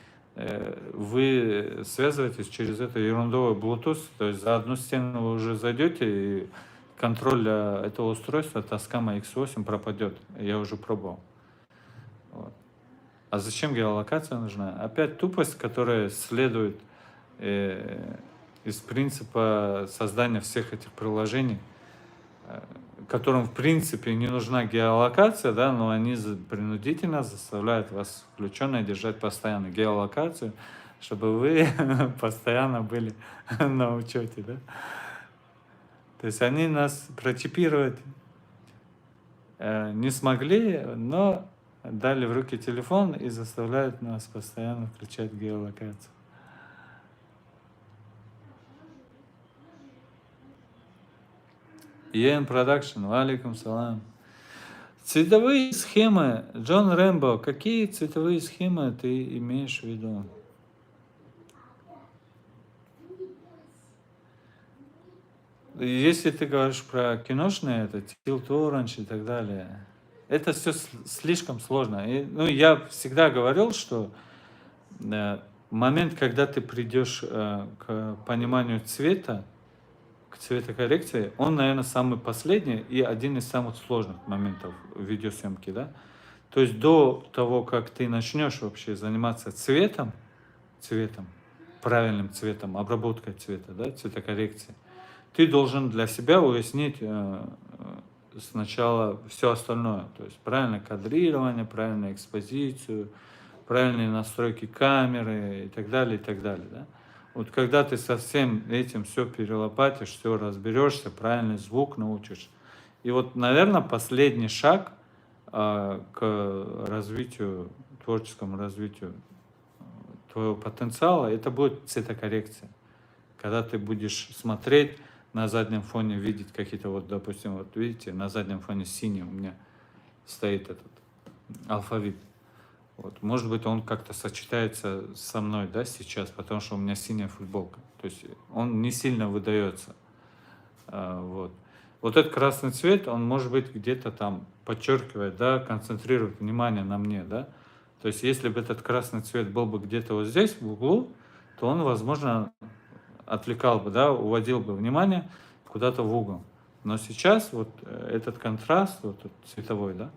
вы связываетесь через это ерундовый Bluetooth, то есть за одну стену вы уже зайдете, и контроль этого устройства Tascam X8 пропадет. Я уже пробовал. Вот. А зачем геолокация нужна? Опять тупость, которая следует из принципа создания всех этих приложений, которым в принципе не нужна геолокация, да, но они принудительно заставляют вас включенно держать постоянно геолокацию, чтобы вы постоянно были на учете, да. То есть они нас прочипировать не смогли, но дали в руки телефон и заставляют нас постоянно включать геолокацию. EN Production, валикум салам. Цветовые схемы, Джон Рэмбо, какие цветовые схемы ты имеешь в виду? Если ты говоришь про киношные, это Tilt Orange и так далее, это все слишком сложно. И, ну, я всегда говорил, что момент, когда ты придешь к пониманию цвета, к цветокоррекции, он, наверное, самый последний и один из самых сложных моментов видеосъемки, да? То есть до того, как ты начнешь вообще заниматься цветом, правильным цветом, обработкой цвета, да, цветокоррекции, ты должен для себя уяснить сначала все остальное, то есть правильное кадрирование, правильную экспозицию, правильные настройки камеры и так далее, да. Вот когда ты со всем этим все перелопатишь, все разберешься, правильный звук научишь. И вот, наверное, последний шаг к развитию, творческому развитию твоего потенциала, это будет цветокоррекция. Когда ты будешь смотреть на заднем фоне, видеть какие-то, вот, допустим, вот видите, на заднем фоне синий у меня стоит этот алфавит. Вот. Может быть, он как-то сочетается со мной, да, сейчас, потому что у меня синяя футболка. То есть он не сильно выдается. Вот. Вот этот красный цвет, он может быть где-то там подчеркивает, да, концентрирует внимание на мне, да. То есть если бы этот красный цвет был бы где-то вот здесь, в углу, то он, возможно, отвлекал бы, да, уводил бы внимание куда-то в угол. Но сейчас вот этот контраст, вот этот цветовой, да,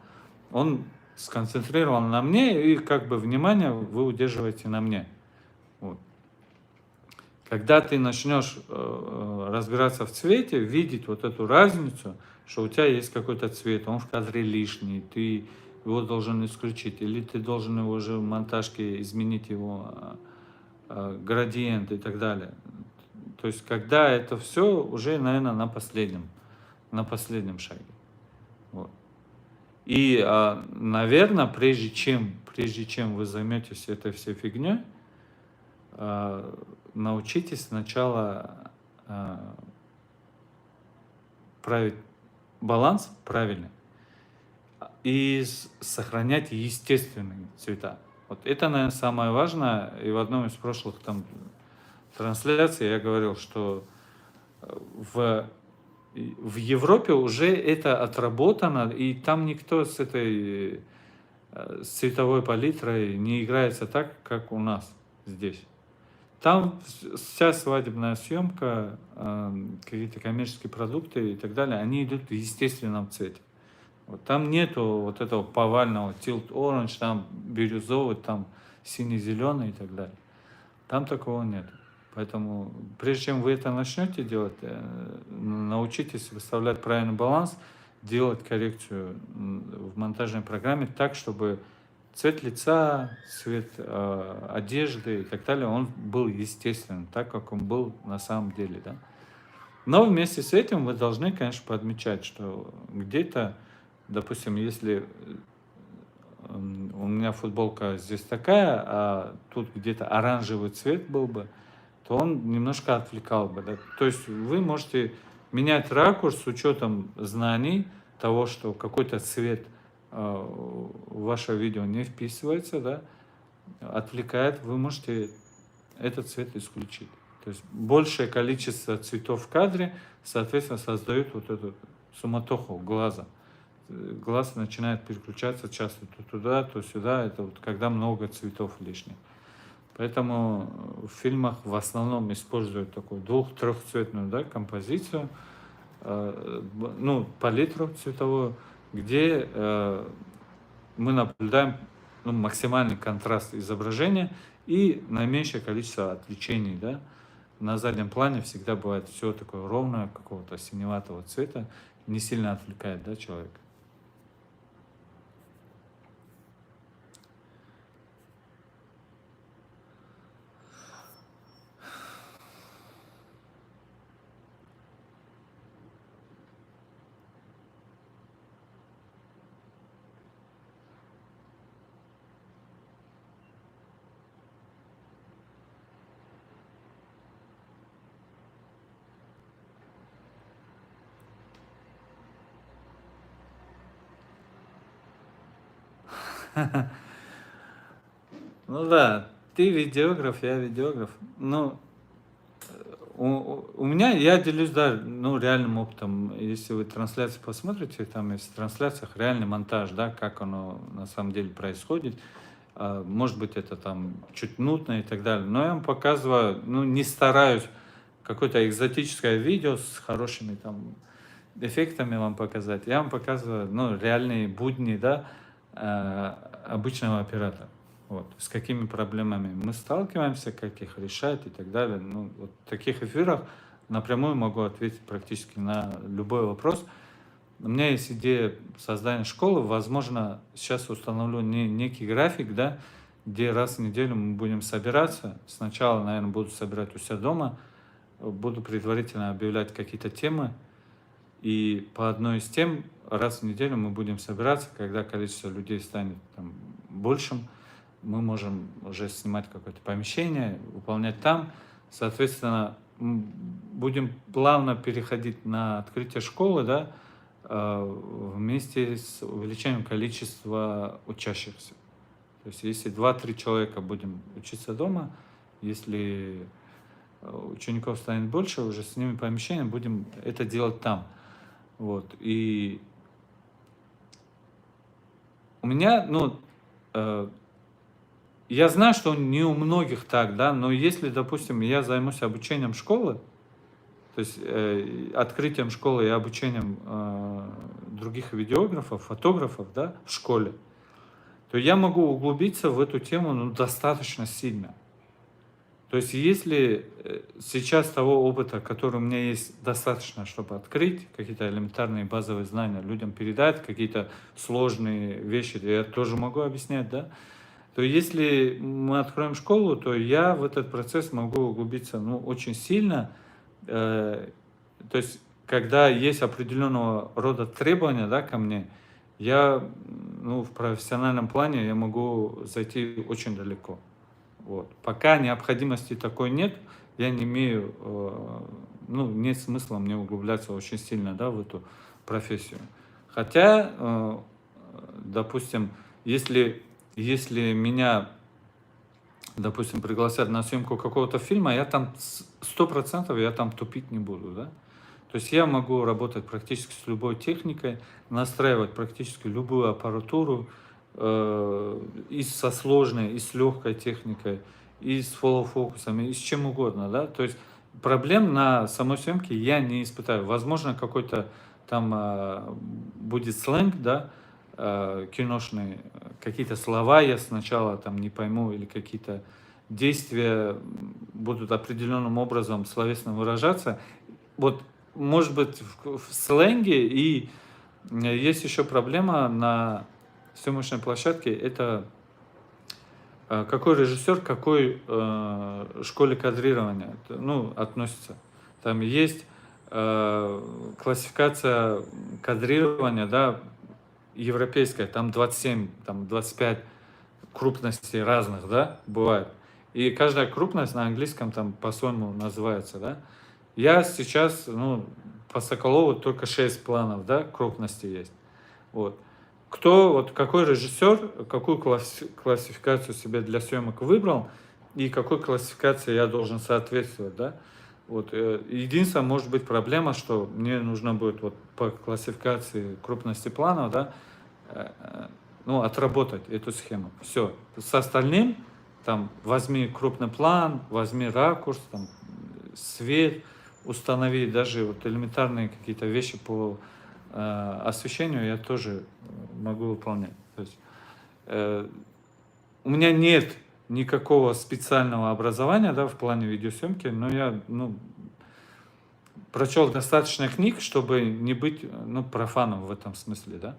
он сконцентрирован на мне, и как бы внимание вы удерживаете на мне. Вот. Когда ты начнешь разбираться в цвете, видеть вот эту разницу, что у тебя есть какой-то цвет, он в кадре лишний, ты его должен исключить, или ты должен его уже в монтажке изменить его градиент и так далее. То есть, когда это все уже, наверное, на последнем шаге. Вот. И, наверное, прежде чем вы займетесь этой всей фигней, научитесь сначала править баланс правильный и сохранять естественные цвета. Вот это, наверное, самое важное. И в одном из прошлых там трансляций я говорил, что в Европе уже это отработано, и там никто с этой с цветовой палитрой не играется так, как у нас здесь. Там вся свадебная съемка, какие-то коммерческие продукты и так далее, они идут в естественном цвете. Вот там нету вот этого повального tilt orange, там бирюзовый, там синий-зеленый и так далее. Там такого нет. Поэтому прежде чем вы это начнете делать, научитесь выставлять правильный баланс, делать коррекцию в монтажной программе так, чтобы цвет лица, цвет одежды и так далее, он был естественным, так как он был на самом деле. Да? Но вместе с этим вы должны, конечно, подмечать, что где-то, допустим, если у меня футболка здесь такая, а тут где-то оранжевый цвет был бы, то он немножко отвлекал бы. Да? То есть вы можете менять ракурс с учетом знаний того, что какой-то цвет в ваше видео не вписывается, да? отвлекает, вы можете этот цвет исключить. То есть большее количество цветов в кадре, соответственно, создают вот эту суматоху глаза. Глаз начинает переключаться часто то туда, то сюда. Это вот когда много цветов лишних. Поэтому в фильмах в основном используют такую двух-трехцветную, да, композицию, ну, палитру цветовую, где мы наблюдаем, ну, максимальный контраст изображения и наименьшее количество отвлечений, да. На заднем плане всегда бывает все такое ровное, какого-то синеватого цвета, не сильно отвлекает, да, человека. Ну да, ты видеограф, я видеограф. Ну, у меня, я делюсь, да, ну, реальным опытом. Если вы трансляции посмотрите, там есть в трансляциях реальный монтаж, да, как оно на самом деле происходит. Может быть, это там чуть нудно и так далее. Но я вам показываю, ну, не стараюсь какое-то экзотическое видео с хорошими там эффектами вам показать. Я вам показываю, ну, реальные будни, да, обычного оператора. Вот, с какими проблемами мы сталкиваемся, как их решать и так далее. Ну, вот в таких эфирах напрямую могу ответить практически на любой вопрос. У меня есть идея создания школы. Возможно, сейчас установлю некий график, да, где раз в неделю мы будем собираться. Сначала, наверное, буду собирать у себя дома, буду предварительно объявлять какие-то темы. И по одной из тем раз в неделю мы будем собираться, когда количество людей станет там большим, мы можем уже снимать какое-то помещение, выполнять там. Соответственно, будем плавно переходить на открытие школы, да, вместе с увеличением количества учащихся. То есть если 2-3 человека будем учиться дома, если учеников станет больше, уже с ними помещение, будем это делать там. Вот. И у меня, ну, я знаю, что не у многих так, да, но если, допустим, я займусь обучением школы, то есть открытием школы и обучением других видеографов, фотографов, да, в школе, то я могу углубиться в эту тему, ну, достаточно сильно. То есть если сейчас того опыта, который у меня есть, достаточно, чтобы открыть какие-то элементарные базовые знания, людям передать какие-то сложные вещи, я тоже могу объяснять, да, то если мы откроем школу, то я в этот процесс могу углубиться, ну, очень сильно. То есть когда есть определенного рода требования, да, ко мне, я, ну, в профессиональном плане я могу зайти очень далеко. Вот. Пока необходимости такой нет, я не имею, ну, нет смысла мне углубляться очень сильно, да, в эту профессию. Хотя, допустим, если меня, допустим, пригласят на съемку какого-то фильма, я там 100% я там тупить не буду, да. То есть я могу работать практически с любой техникой, настраивать практически любую аппаратуру, и со сложной, и с легкой техникой, и с фоллоу-фокусом, и с чем угодно, да. То есть проблем на самой съемке я не испытаю. Возможно, какой-то там будет сленг, да, киношный, какие-то слова я сначала там не пойму, или какие-то действия будут определенным образом словесно выражаться. Вот, может быть, в сленге, и есть еще проблема на съемочной площадке, это какой режиссер к какой школе кадрирования, ну, относится. Там есть классификация кадрирования, да, европейская, там 27, там 25 крупностей разных, да, бывает. И каждая крупность на английском там по-своему называется, да. Я сейчас, ну, по Соколову только 6 планов, да, крупности есть. Вот. кто, вот какой режиссер, какую классификацию себе для съемок выбрал и какой классификации я должен соответствовать, да. Вот, единственное, может быть, проблема, что мне нужно будет вот по классификации крупности плана, да, э, э, ну, отработать эту схему. Все. С остальным, там, возьми крупный план, возьми ракурс, там, свет, установи даже вот элементарные какие-то вещи по освещению я тоже могу выполнять. То есть, э, у меня нет никакого специального образования, да, в плане видеосъемки, но я, ну, прочел достаточно книг, чтобы не быть, ну, профаном в этом смысле, да.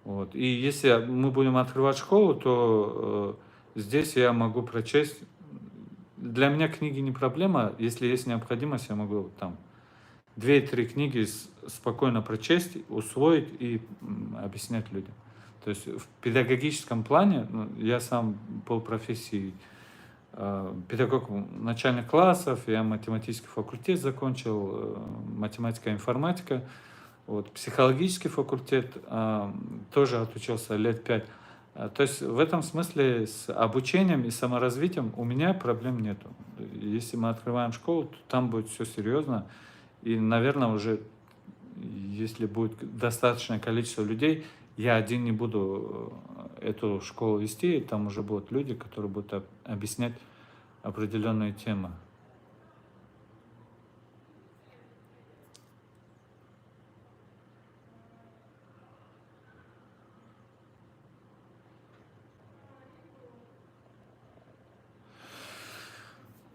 Вот. И если мы будем открывать школу, то здесь я могу прочесть. Для меня книги не проблема. Если есть необходимость, я могу там 2-3 книги спокойно прочесть, усвоить и объяснять людям. То есть в педагогическом плане, ну, я сам по профессии педагог начальных классов, я математический факультет закончил, математика, информатика, вот, психологический факультет, тоже отучился лет 5. То есть в этом смысле с обучением и саморазвитием у меня проблем нету. Если мы открываем школу, то там будет все серьезно. И, наверное, уже если будет достаточное количество людей, я один не буду эту школу вести, там уже будут люди, которые будут объяснять определенные темы.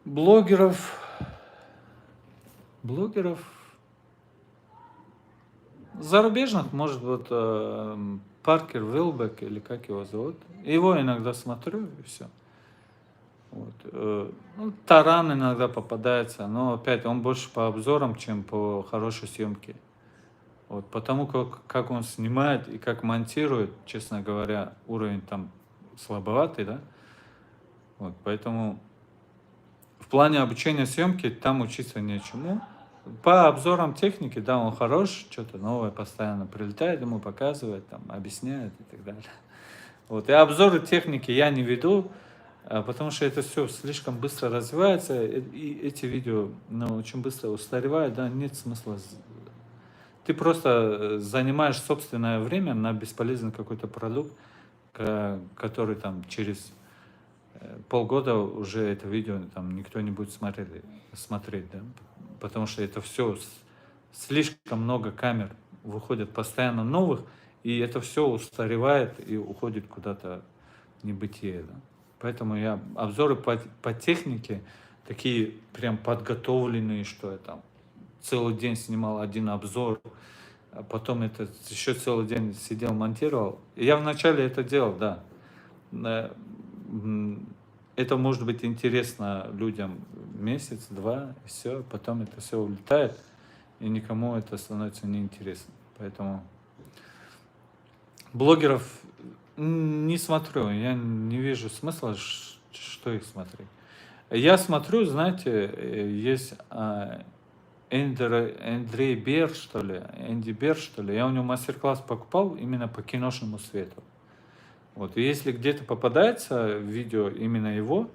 Блогеров, блогеров зарубежных, может быть, Паркер Вилбек или как его зовут. Его иногда смотрю и все. Вот. Ну, Таран иногда попадается, но опять он больше по обзорам, чем по хорошей съемке. Вот, потому как он снимает и как монтирует, честно говоря, уровень там слабоватый, да. Вот, поэтому в плане обучения съемки там учиться нечему. По обзорам техники, да, он хорош, что-то новое постоянно прилетает, ему показывает, там, объясняет и так далее. Вот. И обзоры техники я не веду, потому что это все слишком быстро развивается, и эти видео, ну, очень быстро устаревают, да, нет смысла. Ты просто занимаешь собственное время на бесполезный какой-то продукт, который там через полгода уже это видео там никто не будет смотреть, да, потому что это все слишком много камер выходит постоянно новых, и это все устаревает и уходит куда-то в небытие, да. Поэтому я обзоры по технике такие прям подготовленные, что я там целый день снимал один обзор, а потом это еще целый день сидел, монтировал. И я вначале это делал, да. Э, м, Это может быть интересно людям месяц-два, и все, потом это все улетает, и никому это становится неинтересно. Поэтому блогеров не смотрю, я не вижу смысла, что их смотреть. Я смотрю, знаете, есть Эндрей Бер, что ли, Энди Бер, что ли, я у него мастер-класс покупал именно по киношному свету. Вот, и если где-то попадается видео именно его,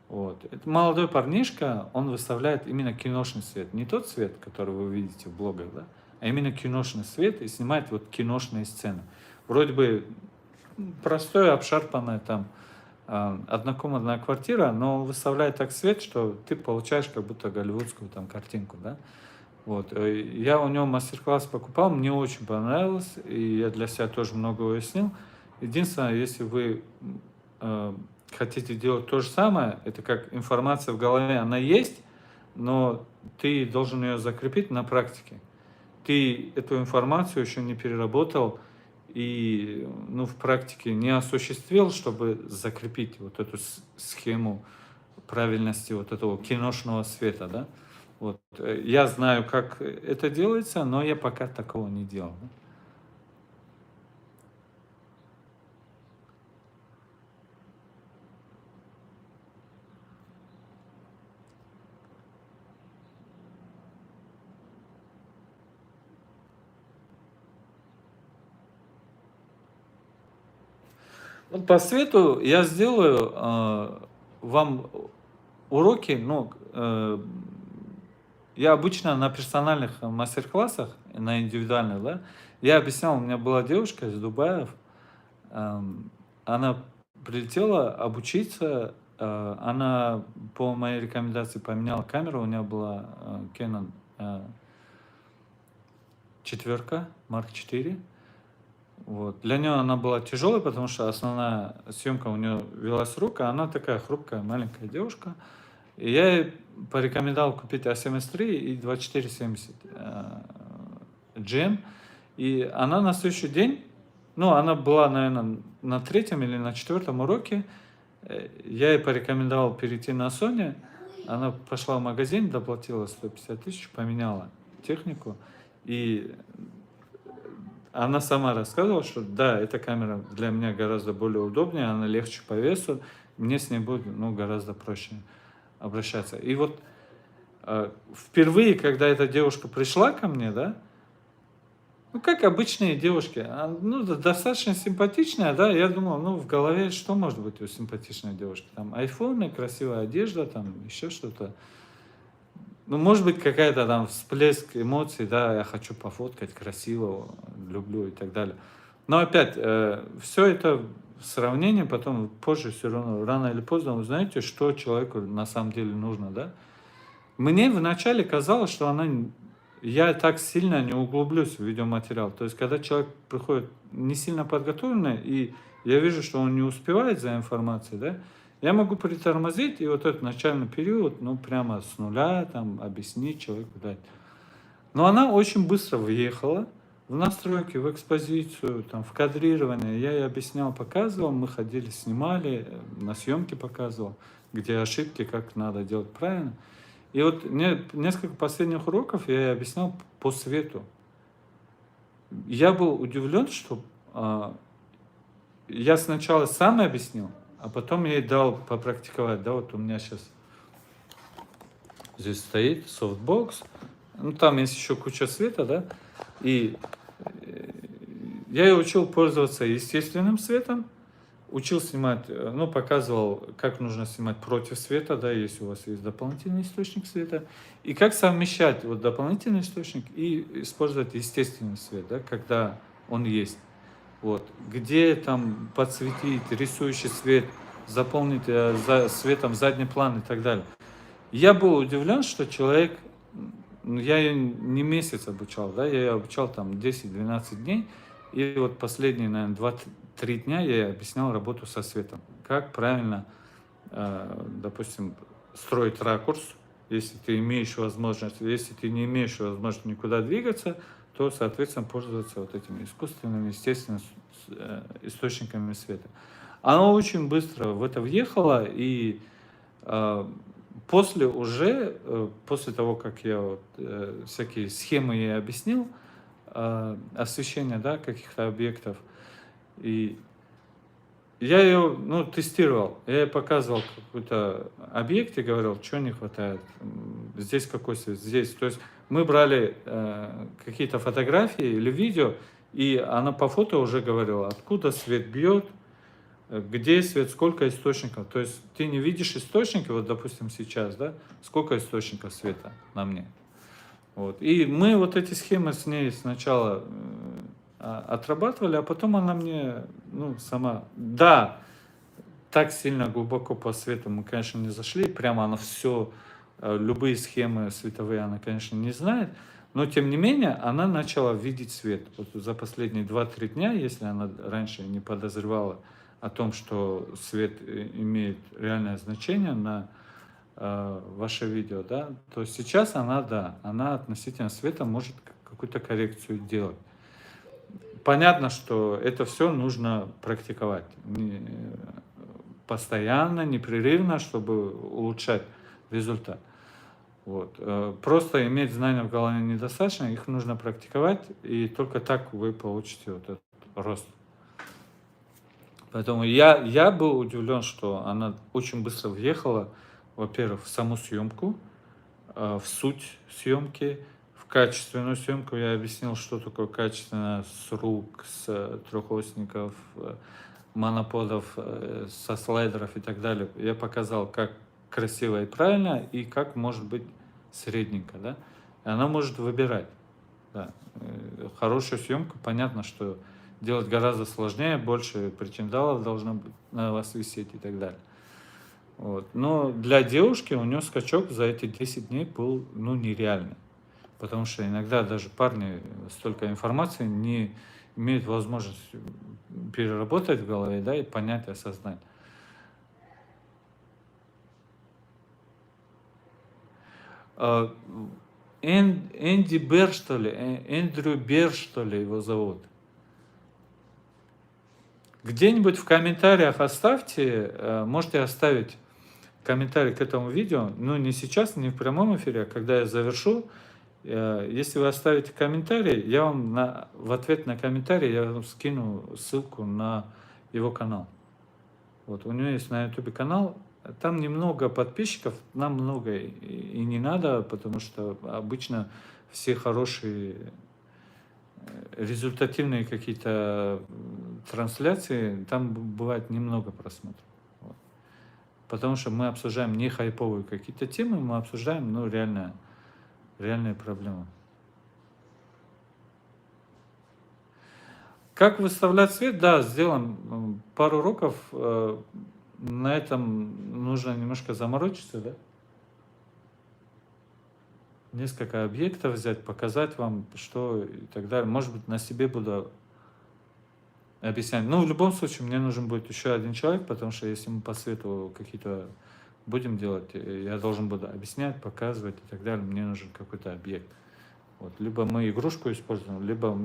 вот, это молодой парнишка, он выставляет именно киношный свет, не тот свет, который вы видите в блогах, да, а именно киношный свет и снимает вот киношные сцены. Вроде бы простое, обшарпанное там однокомнатная квартира, но выставляет так свет, что ты получаешь как будто голливудскую там картинку, да. Вот. Я у него мастер-класс покупал, мне очень понравилось, и я для себя тоже много уяснил. Единственное, если вы э, хотите делать то же самое, это как информация в голове, она есть, но ты должен ее закрепить на практике. Ты эту информацию еще не переработал и, ну, в практике не осуществил, чтобы закрепить вот эту схему правильности вот этого киношного света, да. Вот. Я знаю, как это делается, но я пока такого не делал. Вот по свету я сделаю вам уроки, ну, я обычно на персональных мастер-классах, на индивидуальных, да, я объяснял, у меня была девушка из Дубая, она прилетела обучиться, она по моей рекомендации поменяла камеру, у нее была Canon четверка, Mark 4. Вот. Для нее она была тяжелой, потому что основная съемка у нее велась рука, она такая хрупкая, маленькая девушка. И я ей порекомендовал купить A7S3 и 2470 GM. И она на следующий день, ну, она была, наверное, на третьем или на четвертом уроке, я ей порекомендовал перейти на Sony. Она пошла в магазин, доплатила 150 тысяч, поменяла технику. И она сама рассказывала, что да, эта камера для меня гораздо более удобнее, она легче по весу, мне с ней будет, ну, гораздо проще обращаться. И вот впервые, когда эта девушка пришла ко мне, да, ну, как обычные девушки, ну, достаточно симпатичная, да, я думал, ну, в голове что может быть у симпатичной девушки? Там айфоны, красивая одежда, там еще что-то. Ну, может быть, какая-то там всплеск эмоций, да, я хочу пофоткать красиво, люблю и так далее. Но опять, все это в сравнении, потом позже все равно, рано или поздно вы узнаете, что человеку на самом деле нужно, да. Мне вначале казалось, что я так сильно не углублюсь в видеоматериал. То есть, когда человек приходит не сильно подготовленный, и я вижу, что он не успевает за информацией, да, я могу притормозить и вот этот начальный период, ну, прямо с нуля, там, объяснить человеку, дать. Но она очень быстро въехала в настройки, в экспозицию, там, в кадрирование. Я ей объяснял, показывал, мы ходили, снимали, на съемке показывал, где ошибки, как надо делать правильно. И вот мне несколько последних уроков я ей объяснял по свету. Я был удивлен, что я сначала сам объяснил, а потом я ей дал попрактиковать. Да, вот у меня сейчас здесь стоит софтбокс, ну там есть еще куча света, да, и я ее учил пользоваться естественным светом, учил снимать, ну, показывал, как нужно снимать против света, да, если у вас есть дополнительный источник света, и как совмещать вот дополнительный источник и использовать естественный свет, да, когда он есть. Вот. Где там подсветить, рисующий свет, заполнить светом задний план и так далее. Я был удивлен, что человек, я ее не месяц обучал, да, я ее обучал там 10-12 дней, и вот последние, наверное, 2-3 дня я ей объяснял работу со светом. Как правильно, допустим, строить ракурс, если ты имеешь возможность, если ты не имеешь возможности никуда двигаться, то, соответственно, пользоваться вот этими искусственными, естественными источниками света. Она очень быстро в это въехала, и после того, как я вот, всякие схемы ей объяснил, освещения, да, каких-то объектов, и я ее, ну, тестировал, я ей показывал какой-то объект и говорил, что не хватает, здесь какой свет, здесь. То есть мы брали какие-то фотографии или видео, и она по фото уже говорила, откуда свет бьет, где свет, сколько источников. То есть ты не видишь источники, вот, допустим, сейчас, да, сколько источников света на мне. Вот. И мы вот эти схемы с ней сначала отрабатывали, а потом она мне, ну, сама, да, так сильно глубоко по свету мы, конечно, не зашли, прямо она все, любые схемы световые она, конечно, не знает, но тем не менее она начала видеть свет. Вот за последние 2-3 дня, если она раньше не подозревала о том, что свет имеет реальное значение на ваше видео, да, то сейчас она, да, она относительно света может какую-то коррекцию делать. Понятно, что это все нужно практиковать постоянно, непрерывно, чтобы улучшать результат. Вот. Просто иметь знания в голове недостаточно, их нужно практиковать, и только так вы получите вот этот рост. Поэтому я был удивлен, что она очень быстро въехала, во-первых, в саму съемку, в суть съемки, в качественную съемку. Я объяснил, что такое качественная с рук, с трехосников, моноподов, со слайдеров и так далее. Я показал, как красиво и правильно, и как может быть средненько, да. И она может выбирать. Да. Хорошую съемку, понятно, что делать гораздо сложнее, больше причиндалов должно быть на вас висеть и так далее. Вот. Но для девушки у нее скачок за эти 10 дней был, ну, нереальный. Потому что иногда даже парни столько информации не имеют возможность переработать в голове, да, и понять, осознать. А, Энди Бер, что ли, Эндрю Бер, что ли, его зовут. Где-нибудь в комментариях оставьте, можете оставить комментарий к этому видео, но не сейчас, не в прямом эфире, а когда я завершу. Если вы оставите комментарий, я вам в ответ на комментарий я вам скину ссылку на его канал. Вот, у него есть на YouTube канал, там немного подписчиков, нам много и не надо, потому что обычно все хорошие, результативные какие-то трансляции, там бывает немного просмотров. Вот. Потому что мы обсуждаем не хайповые какие-то темы, мы обсуждаем, ну, реальные проблемы. Как выставлять свет? Да, сделаем пару уроков. На этом нужно немножко заморочиться, да? Несколько объектов взять, показать вам, что и так далее. Может быть, на себе буду объяснять. Но в любом случае мне нужен будет еще один человек, потому что если мы по свету какие-то будем делать, я должен буду объяснять, показывать и так далее. Мне нужен какой-то объект. Вот. Либо мы игрушку используем, либо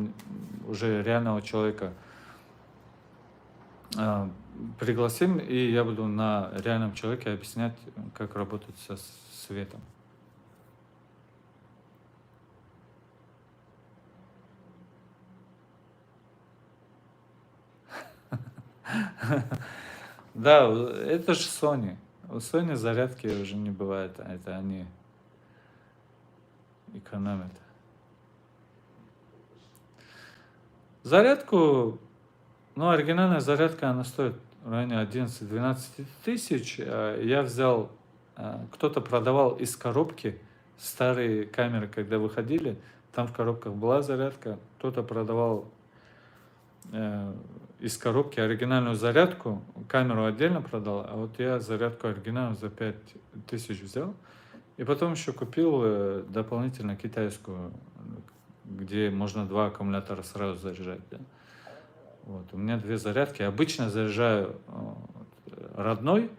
уже реального человека пригласим, и я буду на реальном человеке объяснять, как работать со светом. Да, это же Sony. У Sony зарядки уже не бывает, а это они экономят. Зарядку, ну, оригинальная зарядка, она стоит в районе 11-12 тысяч. Я взял, кто-то продавал из коробки старые камеры, когда выходили, там в коробках была зарядка, кто-то продавал из коробки оригинальную зарядку, камеру отдельно продал, а вот я зарядку оригинальную за 5000 взял. И потом еще купил дополнительно китайскую, где можно 2 аккумулятора сразу заряжать. Да? Вот. У меня 2 зарядки. Обычно заряжаю родной,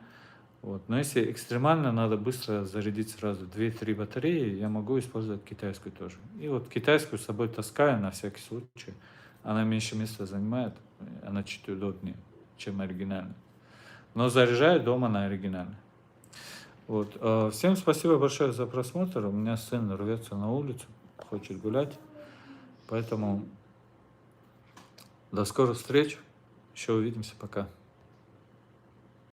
вот. Но если экстремально надо быстро зарядить сразу 2-3 батареи, я могу использовать китайскую тоже. И вот китайскую с собой таскаю на всякий случай. Она меньше места занимает, она чуть удобнее, чем оригинальная. Но заряжаю дома на оригинальной. Вот. Всем спасибо большое за просмотр. У меня сын рвется на улицу, хочет гулять. Поэтому до скорых встреч. Еще увидимся. Пока.